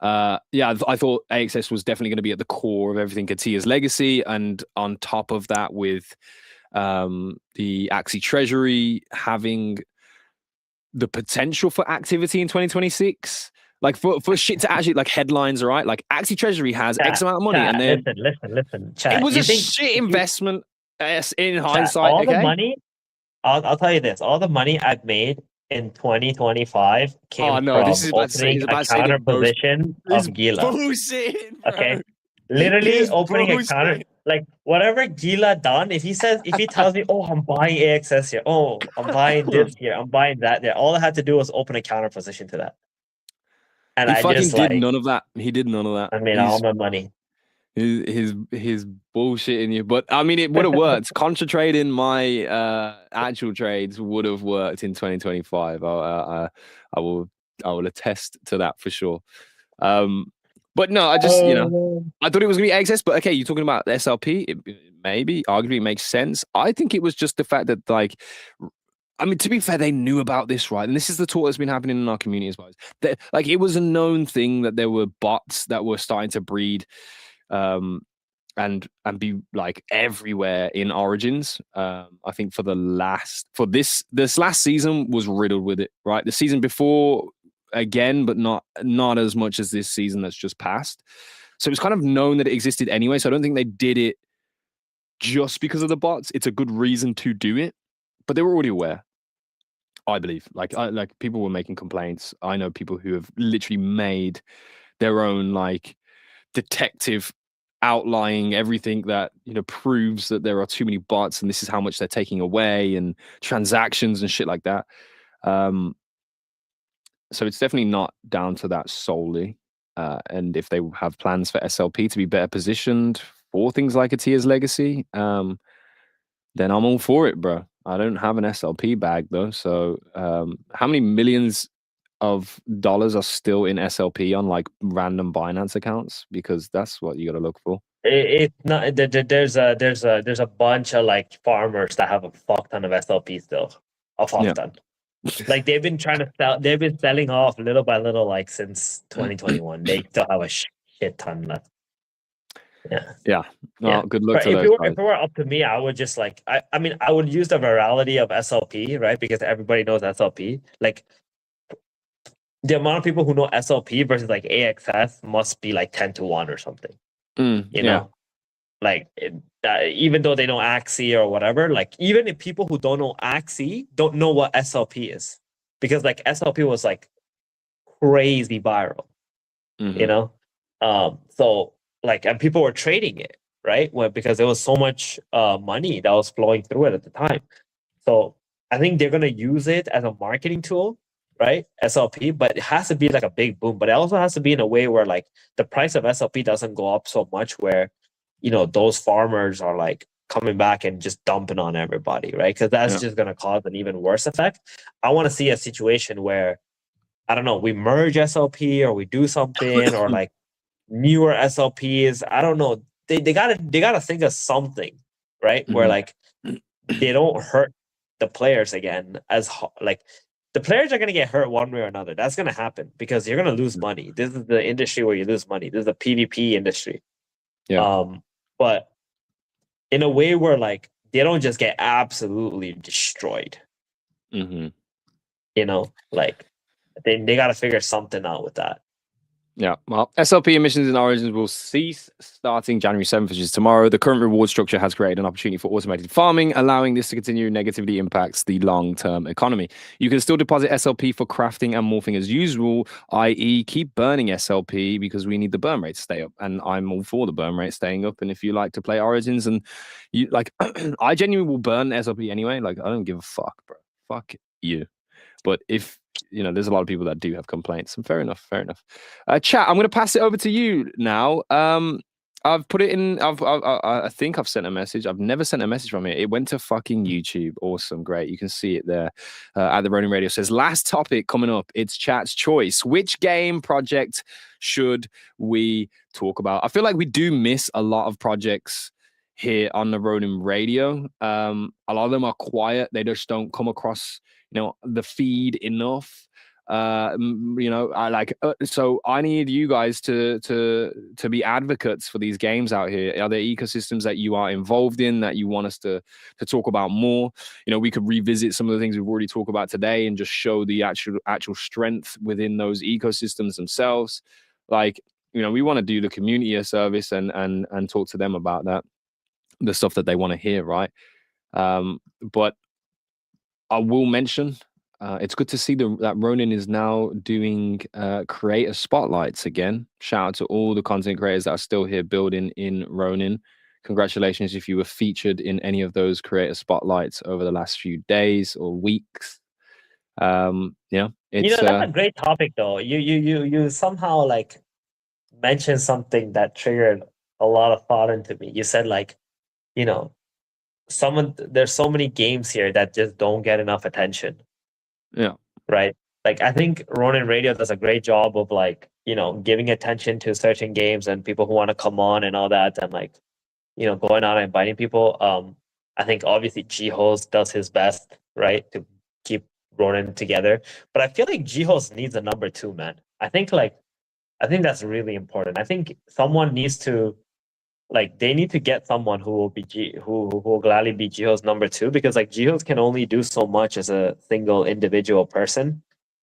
yeah, I thought AXS was definitely going to be at the core of everything Katia's legacy. And on top of that, with the Axie Treasury having the potential for activity in 2026. Like for shit to actually like headlines, all right? Like Axie Treasury has X amount of money, and then listen. Chat, it was a shit investment. In hindsight, all okay? the money. I'll tell you this: all the money I've made in 2025 came from opening a counter position of Gila. Okay, literally opening a counter. Like, whatever Gila done, if he tells me, oh, I'm buying AXS here, oh, I'm buying this here, I'm buying that there, all I had to do was open a counter position to that. And he fucking did none of that. He did none of that. I made all my money. His bullshit in you, but I mean, it would have worked. Contra trading my actual trades would have worked in 2025. I will attest to that for sure. But no, I just I thought it was gonna be access. But okay, you're talking about SLP. It maybe arguably makes sense. I think it was just the fact that, like, I mean, to be fair, they knew about this, right? And this is the talk that's been happening in our community as well. Like, it was a known thing that there were bots that were starting to breed and be like everywhere in Origins. I think this last season was riddled with it, right? The season before, again, but not as much as this season that's just passed. So it was kind of known that it existed anyway. So I don't think they did it just because of the bots. It's a good reason to do it. But they were already aware, I believe. Like people were making complaints. I know people who have literally made their own like detective outlining everything that, you know, proves that there are too many bots and this is how much they're taking away, and transactions and shit like that. So it's definitely not down to that solely. And if they have plans for SLP to be better positioned for things like Atia's legacy, then I'm all for it, bro. I don't have an SLP bag though. So how many millions of dollars are still in SLP on like random Binance accounts? Because that's what you got to look for. It's not. There's a bunch of like farmers that have a fuck ton of SLP still. A fuck ton. Like, they've been selling off little by little, like since 2021. They still have a shit ton left. Yeah. Well, good luck But to if those if guys. it were up to me, I would just like I mean I would use the virality of SLP, right? Because everybody knows SLP. Like the amount of people who know SLP versus like AXS must be like 10-1 or something. You Yeah. know, like even though they know Axie or whatever, like even if people who don't know Axie don't know what SLP is, because like SLP was like crazy viral, you know. So like, and people were trading it, right? Well, because there was so much money that was flowing through it at the time. So I think they're gonna use it as a marketing tool, right? SLP, but it has to be like a big boom. But it also has to be in a way where like the price of SLP doesn't go up so much where, you know, those farmers are like coming back and just dumping on everybody, right? Because that's just gonna cause an even worse effect. I want to see a situation where, I don't know, we merge SLP or we do something, or like newer SLPs. I don't know. They gotta think of something, right? Where like they don't hurt the players again like the players are gonna get hurt one way or another. That's gonna happen because you're gonna lose money. This is the industry where you lose money. This is the PvP industry. Yeah. But in a way where like they don't just get absolutely destroyed. You know, like they gotta figure something out with that. Yeah, well, SLP emissions in Origins will cease starting January 7th, which is tomorrow. The current reward structure has created an opportunity for automated farming, allowing this to continue negatively impacts the long-term economy. You can still deposit SLP for crafting and morphing as usual, i.e. keep burning SLP because we need the burn rate to stay up. And I'm all for the burn rate staying up. And if you like to play Origins and you like, I genuinely will burn SLP anyway. Like, I don't give a fuck, bro. Fuck you. But if you know, there's a lot of people that do have complaints, and fair enough. Chat, I'm going to pass it over to you now. I've put it in. I think I've sent a message. I've never sent a message from it. It went to fucking YouTube. Awesome, great. You can see it there. At the Ronin Radio says, last topic coming up. It's chat's choice. Which game project should we talk about? I feel like we do miss a lot of projects here on the Ronin Radio. A lot of them are quiet. They just don't come across, you know, the feed enough. You know, I like so I need you guys to be advocates for these games out here. Are there ecosystems that you are involved in that you want us to talk about more? You know, we could revisit some of the things we've already talked about today and just show the actual strength within those ecosystems themselves. Like, you know, we want to do the community a service and talk to them about that, the stuff that they want to hear, right? But I will mention, it's good to see that Ronin is now doing creator spotlights again. Shout out to all the content creators that are still here building in Ronin. Congratulations if you were featured in any of those creator spotlights over the last few days or weeks. Yeah, it's, you know, that's a great topic though. You somehow like mentioned something that triggered a lot of thought into me. You said like, you know, there's so many games here that just don't get enough attention. Yeah. Right. Like I think Ronin Radio does a great job of like, you know, giving attention to certain games and people who want to come on and all that, and like, you know, going on and inviting people. I think obviously G-Host does his best, right, to keep Ronin together. But I feel like G-Host needs a number 2, man. I think that's really important. I think someone needs to, like, they need to get someone who will be who will gladly be Gio's number 2, because like Gio's can only do so much as a single individual person,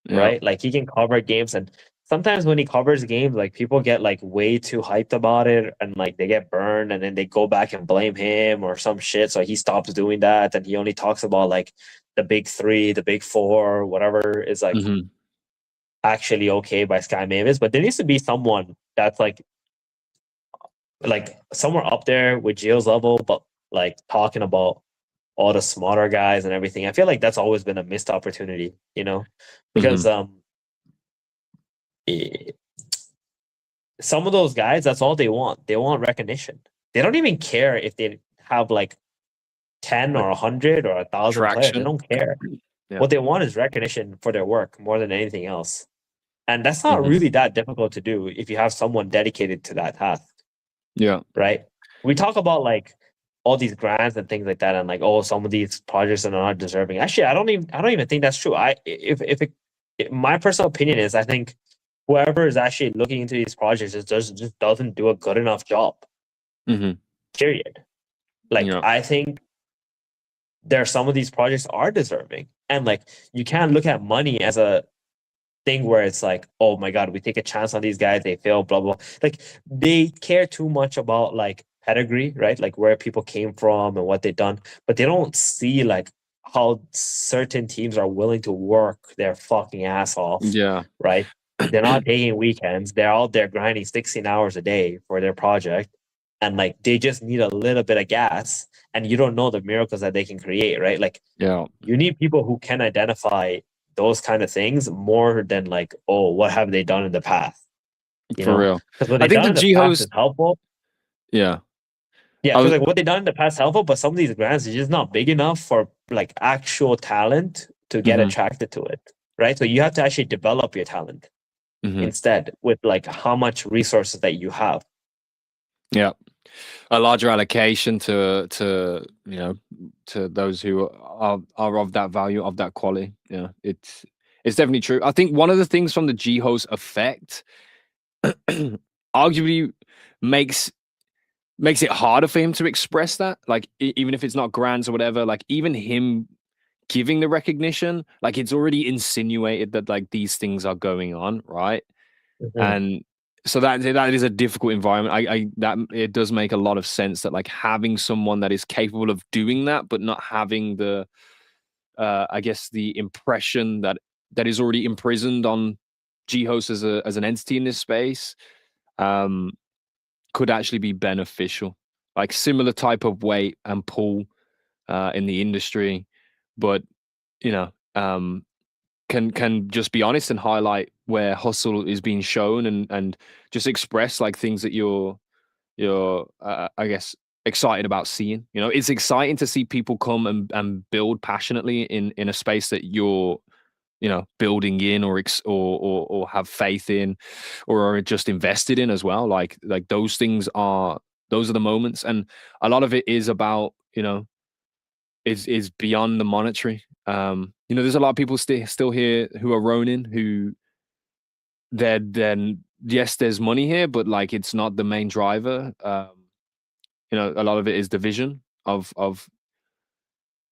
right? Like he can cover games, and sometimes when he covers games, like people get like way too hyped about it and like they get burned and then they go back and blame him or some shit. So he stops doing that and he only talks about like the big 3, the big 4, whatever is like actually okay by Sky Mavis. But there needs to be someone that's like somewhere up there with Gio's level, but like talking about all the smarter guys and everything. I feel like that's always been a missed opportunity, you know, because some of those guys, that's all they want. They want recognition. They don't even care if they have like 10 or 100 or 1,000 players. They don't care. Yeah. What they want is recognition for their work more than anything else. And that's not really that difficult to do if you have someone dedicated to that task. Yeah. Right. We talk about like all these grants and things like that, and like, oh, some of these projects are not deserving. Actually, I don't even think that's true. My personal opinion is, I think whoever is actually looking into these projects just doesn't do a good enough job. Mm-hmm. Period. Like, Yeah. I think there are some of these projects are deserving, and like you can't look at money as a thing where it's like, oh my god, we take a chance on these guys, they fail, blah blah. Like they care too much about like pedigree, right? Like where people came from and what they've done, but they don't see like how certain teams are willing to work their fucking ass off, Yeah. right? They're not taking weekends. They're out there grinding 16 hours a day for their project. And like they just need a little bit of gas. And you don't know the miracles that they can create, right? Like Yeah. you need people who can identify those kind of things more than like, oh, what have they done in the past? You For know? real. Because what I they've think done the in the G past host. is helpful. Yeah. Yeah, I because was. like what they done in the past helpful, but some of these grants is just not big enough for like actual talent to get Mhm. attracted to it, right? So you have to actually develop your talent Mhm. instead with like how much resources that you have. Yeah. A larger allocation to you know, to those who are of that value, of that quality. Yeah, it's definitely true. I think one of the things from the G host effect arguably makes it harder for him to express that, like even if it's not grants or whatever, like even him giving the recognition, like it's already insinuated that like these things are going on, right? And so that is a difficult environment. I that it does make a lot of sense that like having someone that is capable of doing that, but not having the I guess the impression that is already imprisoned on G-host as an entity in this space, could actually be beneficial. Like similar type of weight and pull in the industry, but you know, can just be honest and highlight where hustle is being shown, and just express like things that you're I guess excited about seeing. You know, it's exciting to see people come and build passionately in a space that you're, you know, building in or have faith in or are just invested in as well. Like those things are the moments, and a lot of it is about, you know, is beyond the monetary. You know, there's a lot of people still here who are Ronin, who then yes, there's money here, but like it's not the main driver. You know, a lot of it is the vision of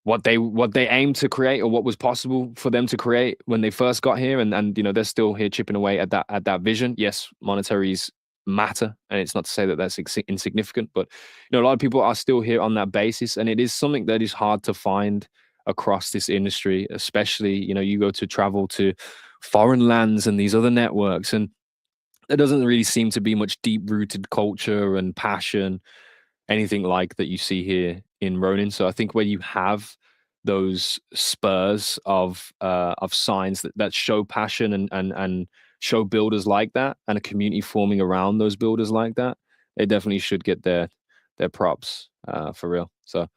what they aim to create, or what was possible for them to create when they first got here, and you know, they're still here chipping away at that vision. Yes, monetaries matter, and it's not to say that that's insignificant, but you know, a lot of people are still here on that basis, and it is something that is hard to find across this industry. Especially, you know, you go to travel to foreign lands and these other networks, and there doesn't really seem to be much deep rooted culture and passion, anything like that you see here in Ronin. So I think when you have those spurs of signs that show passion and show builders like that, and a community forming around those builders like that, they definitely should get their props, for real. So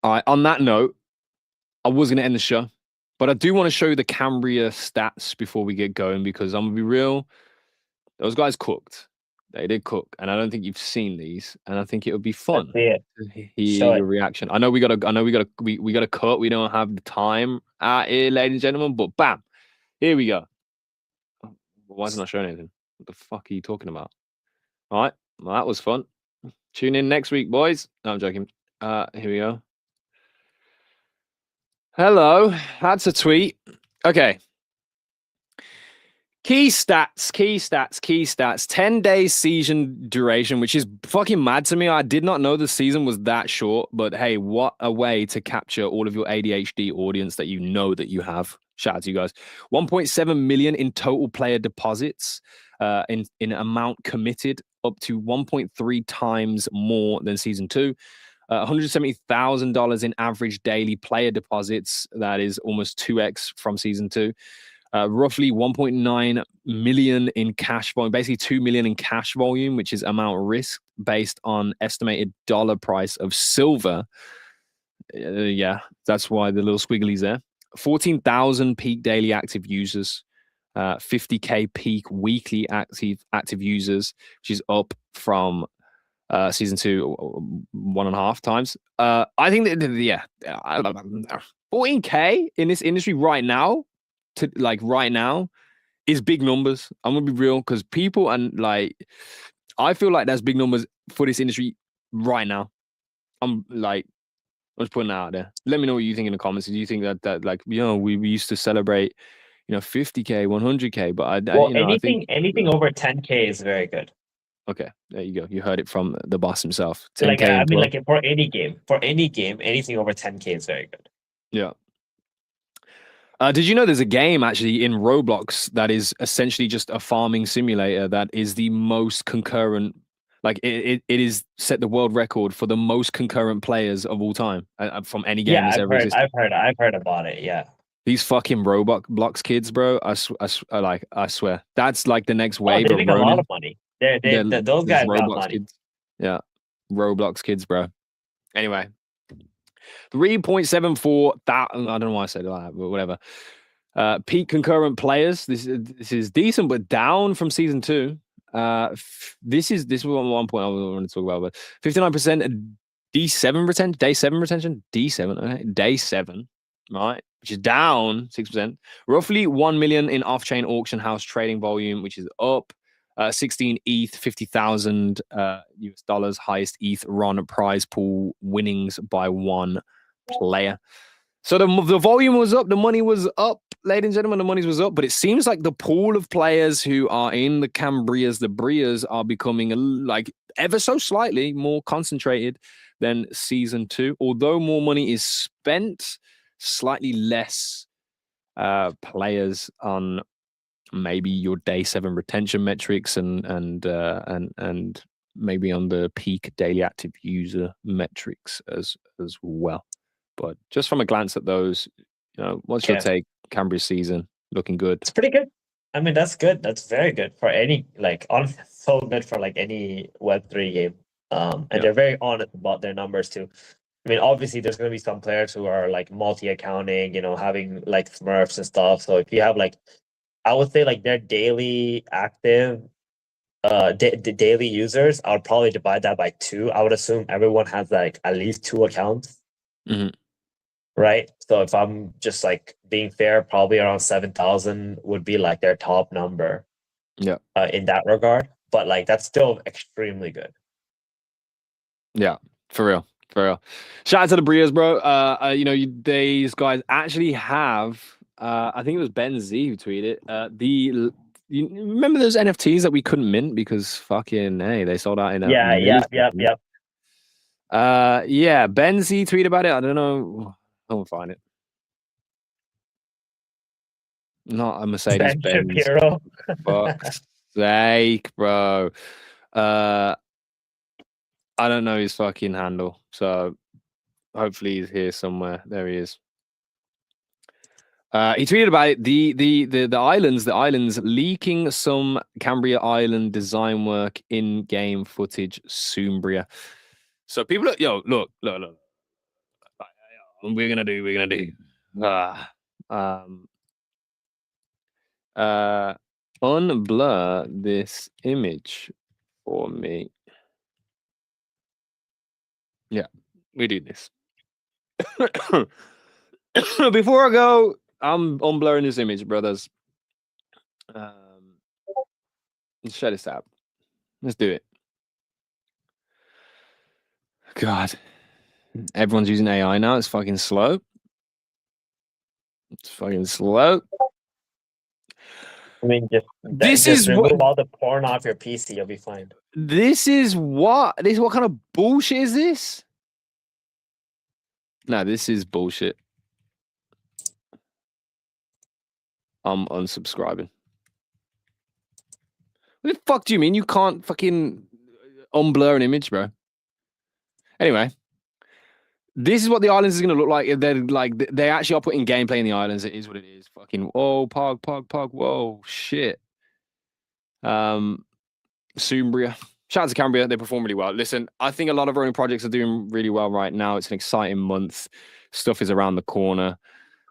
all right, on that note, I was going to end the show, but I do want to show you the Cambria stats before we get going, because I'm going to be real, those guys cooked. They did cook, and I don't think you've seen these, and I think it would be fun Let's to hear Show your it. reaction. I know we got to cut. We don't have the time out here, ladies and gentlemen, but bam, here we go. Oh, why is it not showing anything? What the fuck are you talking about? All right, well, that was fun. Tune in next week, boys. No, I'm joking. Here we go. Hello, that's a tweet. Okay. Key stats. 10 days season duration, which is fucking mad to me. I did not know the season was that short, but hey, what a way to capture all of your ADHD audience that you know that you have. Shout out to you guys. 1.7 million in total player deposits, in amount committed, up to 1.3 times more than season 2. $170,000 in average daily player deposits. That is almost 2x from season 2. Roughly 1.9 million in cash volume, basically 2 million in cash volume, which is amount risk based on estimated dollar price of silver. Yeah, that's why the little squigglies there. 14,000 peak daily active users, 50K peak weekly active users, which is up from season 2 1.5 times. I think that, yeah, 14K in this industry right now, right now, is big numbers. I'm gonna be real, because people, and like, I feel like that's big numbers for this industry right now. I'm just putting that out there. Let me know what you think in the comments. Do you think that like, you know, we used to celebrate, you know, 50K, 100K, but I think anything over 10K is very good. Okay, there you go. You heard it from the boss himself. 10K. Like, I mean, like for any game, anything over 10K is very good. Yeah. Did you know there's a game actually in Roblox that is essentially just a farming simulator that is the most concurrent, like it is set the world record for the most concurrent players of all time from any game that's ever existed. I've heard about it. Yeah. These fucking Roblox kids, bro. I swear that's like the next wave. They make a lot of money. Those guys got money. Kids. Yeah, Roblox kids, bro. Anyway, 3.74. That I don't know why I said it like that, but whatever. Peak concurrent players. This is decent, but down from season 2. This is one point I want to talk about. But 59% D7 retention. Day 7 retention. D7. Okay, day 7. Right, which is down 6%. Roughly 1 million in off-chain auction house trading volume, which is up. 16 ETH, 50,000 US dollars, highest ETH run prize pool winnings by one player. So the volume was up, the money was up, ladies and gentlemen, the money was up, but it seems like the pool of players who are in the Cambrias, the Brias, are becoming like ever so slightly more concentrated than season 2. Although more money is spent, slightly less players on maybe your day 7 retention metrics and maybe on the peak daily active user metrics as well. But just from a glance at those, you know, what's your take? Cambria season looking good. It's pretty good. I mean, that's good. That's very good for any, like, honestly, so good for like any Web3 game. And they're very honest about their numbers too. I mean, obviously, there's going to be some players who are like multi-accounting, you know, having like Smurfs and stuff. So if you have like, I would say like their daily active, the daily users, I would probably divide that by 2. I would assume everyone has like at least 2 accounts, right? So if I'm just like being fair, probably around 7,000 would be like their top number. Yeah. In that regard, but like that's still extremely good. Yeah, for real. Shout out to the Brias, bro. You know, these guys actually have. I think it was Ben Z who tweeted you remember those NFTs that we couldn't mint because fucking hey, they sold out in a yep. Yeah, Ben Z tweeted about it. I don't know. I won't find it. Not a Mercedes Benz. Shapiro. Fuck's sake, bro. I don't know his fucking handle, so hopefully he's here somewhere. There he is. He tweeted about it, the islands leaking some Cambria Island design work in game footage, Sumbria. So people look. We're gonna do. Unblur this image for me. Yeah, we do this. Before I go, I'm unblurring this image, brothers. Let's shut this out. Let's do it. God, everyone's using AI now. It's fucking slow. I mean, just remove all the porn off your PC, you'll be fine. This is what kind of bullshit is this? No, this is bullshit. I'm unsubscribing. What the fuck do you mean you can't fucking unblur an image, bro? Anyway, this is what the islands is going to look like. They're like, they actually are putting gameplay in the islands. It is what it is. Fucking, whoa, pog. Whoa, shit. Sumbria. Shout out to Cambria. They perform really well. Listen, I think a lot of our own projects are doing really well right now. It's an exciting month. Stuff is around the corner.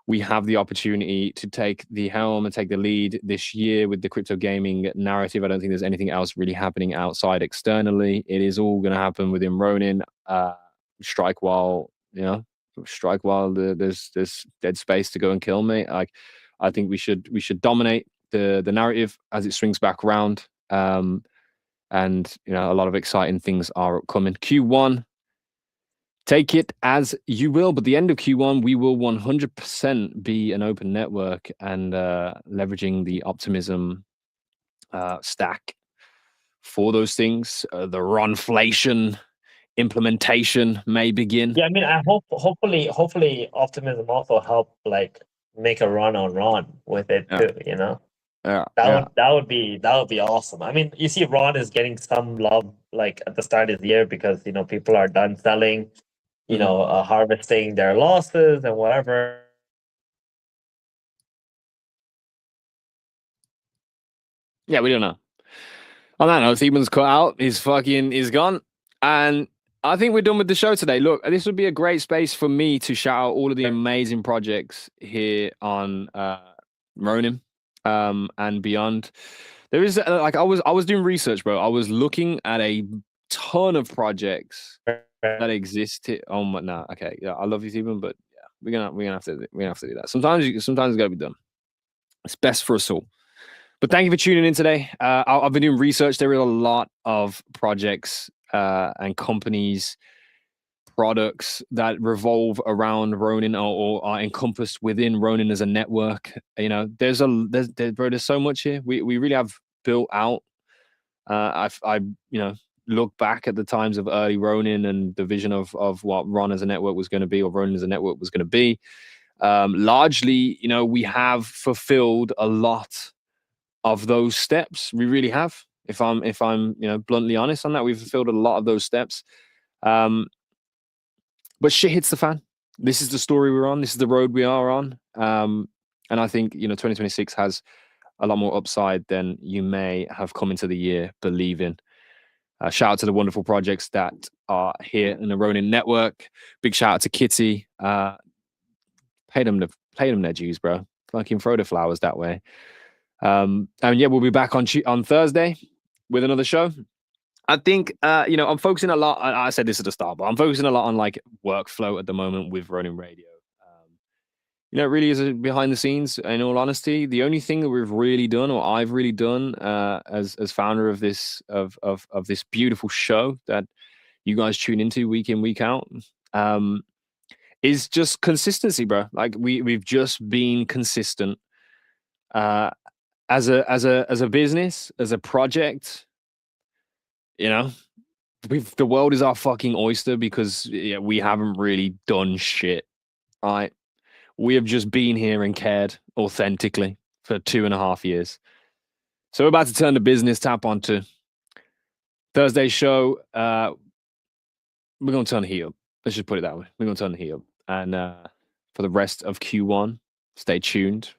We have the opportunity to take the helm and take the lead this year with the crypto gaming narrative. I don't think there's anything else really happening outside externally. It is all going to happen within Ronin. Strike while there's dead space to go and kill me. Like, I think we should dominate the narrative as it swings back around. And a lot of exciting things are upcoming. Q1, take it as you will, but the end of Q1, we will 100% be an open network and leveraging the optimism stack for those things. The Ronflation implementation may begin. Yeah, I mean, I hopefully Optimism also help like make a run on Ron with it too. That would be awesome. I mean, you see, Ron is getting some love like at the start of the year because people are done selling, harvesting their losses and whatever. Yeah, we don't know. On that note, Thiebman's cut out. He's gone. And I think we're done with the show today. Look, this would be a great space for me to shout out all of the amazing projects here on Ronin and beyond. There is I was doing research, bro. I was looking at a ton of projects that exist here. Oh my, nah, okay, yeah, I love you, Thiebman, but yeah, we're gonna have to do that. Sometimes it's gotta be done. It's best for us all. But thank you for tuning in today. I've been doing research. There are a lot of projects and companies, products that revolve around Ronin or are encompassed within Ronin as a network. There's so much here. We really have built out. I look back at the times of early Ronin and the vision of what Ron as a network was going to be, or Ronin as a network was going to be. Largely, we have fulfilled a lot of those steps. We really have. If I'm bluntly honest on that, we've fulfilled a lot of those steps. But shit hits the fan. This is the story we're on. This is the road we are on. And I think 2026 has a lot more upside than you may have come into the year believing. Shout out to the wonderful projects that are here in the Ronin network. Big shout out to Kitty. Pay them their dues, bro. Fucking throw the flowers that way. And yeah, we'll be back on Thursday with another show. I think I'm focusing a lot. I said this at the start, but I'm focusing a lot on like workflow at the moment with Ronin Radio. It really is behind the scenes. In all honesty, the only thing that we've really done, or I've really done, as founder of this of this beautiful show that you guys tune into week in, week out, is just consistency, bro. Like we've just been consistent. As a business, as a project, the world is our fucking oyster because we haven't really done shit. All right, we have just been here and cared authentically for 2.5 years. So we're about to turn the business tap onto Thursday's show. We're gonna turn the heat up. Let's just put it that way. We're gonna turn the heat up, and for the rest of Q1, stay tuned.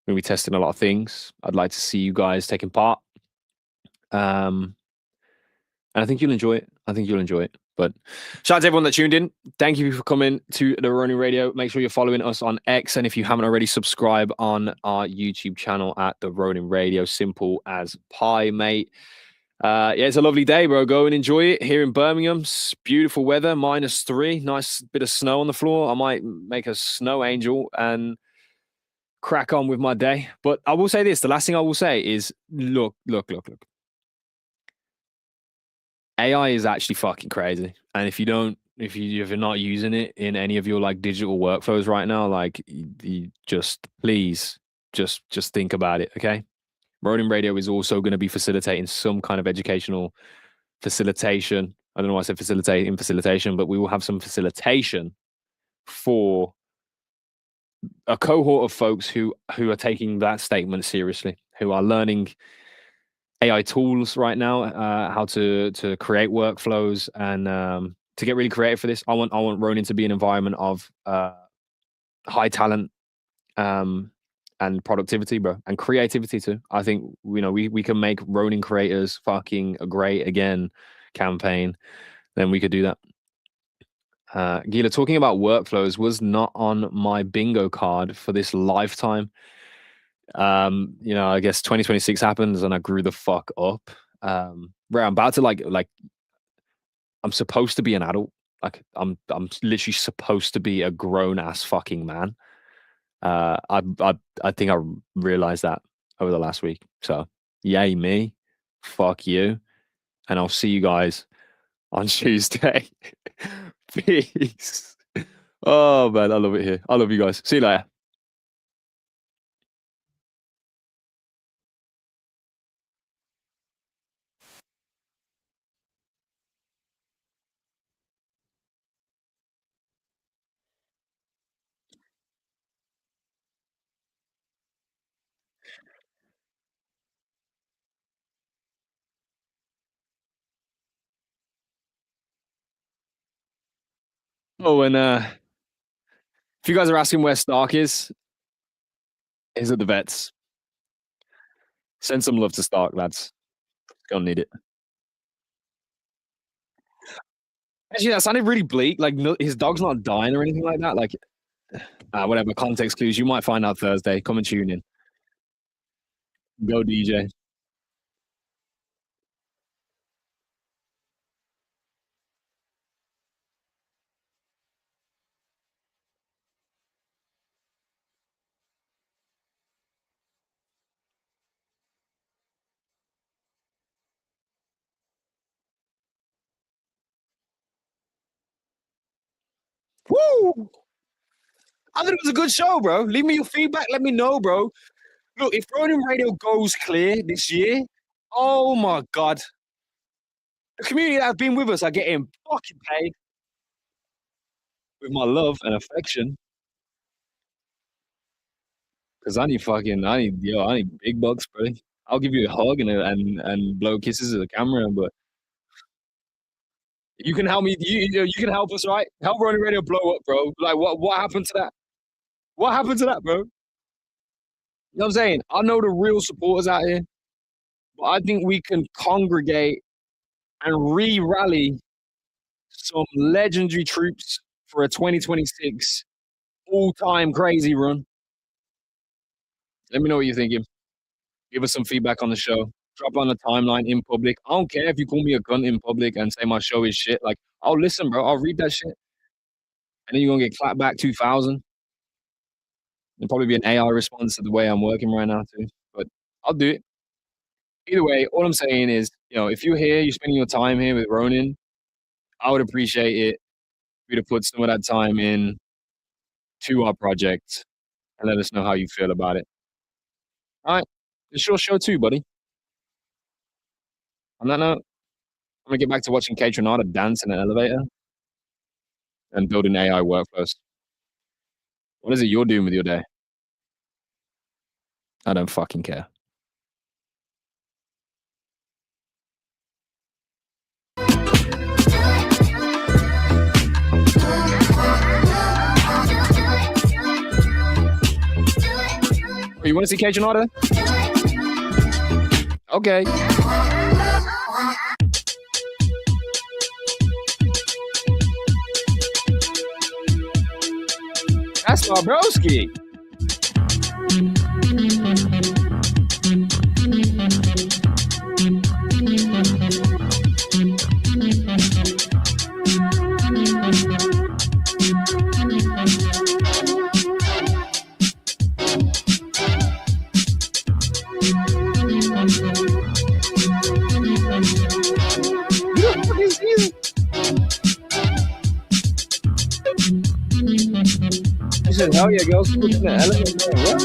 We're going to be testing a lot of things. I'd like to see you guys taking part. And I think you'll enjoy it. But shout out to everyone that tuned in. Thank you for coming to the Ronin Radio. Make sure you're following us on X. And if you haven't already, subscribe on our YouTube channel at the Ronin Radio. Simple as pie, mate. Yeah, it's a lovely day, bro. Go and enjoy it here in Birmingham. It's beautiful weather, -3. Nice bit of snow on the floor. I might make a snow angel and crack on with my day. But I will say this, the last thing I will say is look. AI is actually fucking crazy. And if you're not using it in any of your like digital workflows right now, like you just please just think about it, okay? Ronin Radio is also going to be facilitating some kind of educational facilitation. I don't know why I said facilitation, but we will have some facilitation for a cohort of folks who are taking that statement seriously, who are learning AI tools right now, how to create workflows and to get really creative for this. I want Ronin to be an environment of high talent and productivity, bro, and creativity too. I think we can make Ronin creators fucking great again campaign. Then we could do that. Gila, talking about workflows was not on my bingo card for this lifetime. I guess 2026 happens and I grew the fuck up. Where I'm about to like I'm supposed to be an adult. Like I'm literally supposed to be a grown ass fucking man. I think I realized that over the last week. So yay me. fuck you. And I'll see you guys on Tuesday. Peace. Oh, man, I love it here. I love you guys. See you later. Oh, and if you guys are asking where Stark is, he's at the vets. Send some love to Stark, lads. Gonna need it. Actually, that sounded really bleak. Like, no, his dog's not dying or anything like that. Like, whatever. Context clues. You might find out Thursday. Come and tune in. Go, DJ. Woo! I thought it was a good show, bro. Leave me your feedback. Let me know, bro. Look, if Ronin Radio goes clear this year, oh my God. The community that have been with us are getting fucking paid with my love and affection. Because I need big bucks, bro. I'll give you a hug and blow kisses at the camera, but you can help me. You can help us, right? Help Ronin Radio blow up, bro. Like, what happened to that? What happened to that, bro? You know what I'm saying? I know the real supporters out here, but I think we can congregate and re-rally some legendary troops for a 2026 all-time crazy run. Let me know what you're thinking. Give us some feedback on the show. Drop on the timeline in public. I don't care if you call me a cunt in public and say my show is shit. Like, I'll listen, bro. I'll read that shit. And then you're going to get clapped back 2,000. There'll probably be an AI response to the way I'm working right now, too. But I'll do it. Either way, all I'm saying is, if you're here, you're spending your time here with Ronin, I would appreciate it if you to put some of that time in to our project and let us know how you feel about it. All right. It's your show too, buddy. On that note, I'm going to get back to watching Kate Renata dance in an elevator and building AI workflows. What is it you're doing with your day? I don't fucking care. Oh, you want to see Kate Renata? Okay. That's my broski. I said, hell yeah, girls. Put in the elevator. What?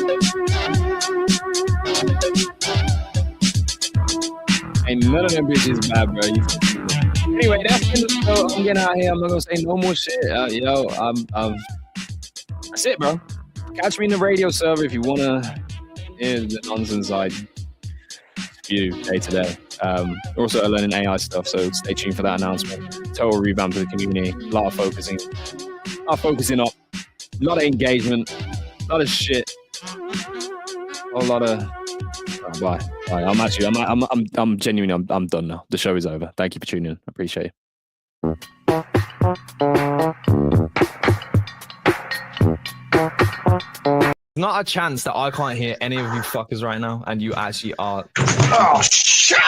Ain't none of them bitches bad, bro. Anyway, that's the show. I'm getting out here. I'm not gonna say no more shit. That's it, bro. Catch me in the radio server if you wanna hear the nonsense I spew day to day. We're also learning AI stuff, so stay tuned for that announcement. Total revamp of the community. A lot of focusing up. A lot of engagement. A lot of shit. A lot of. Oh, bye. I'm genuinely. I'm done now. The show is over. Thank you for tuning in. I appreciate it. Not a chance that I can't hear any of you fuckers right now, and you actually are. Oh, shit!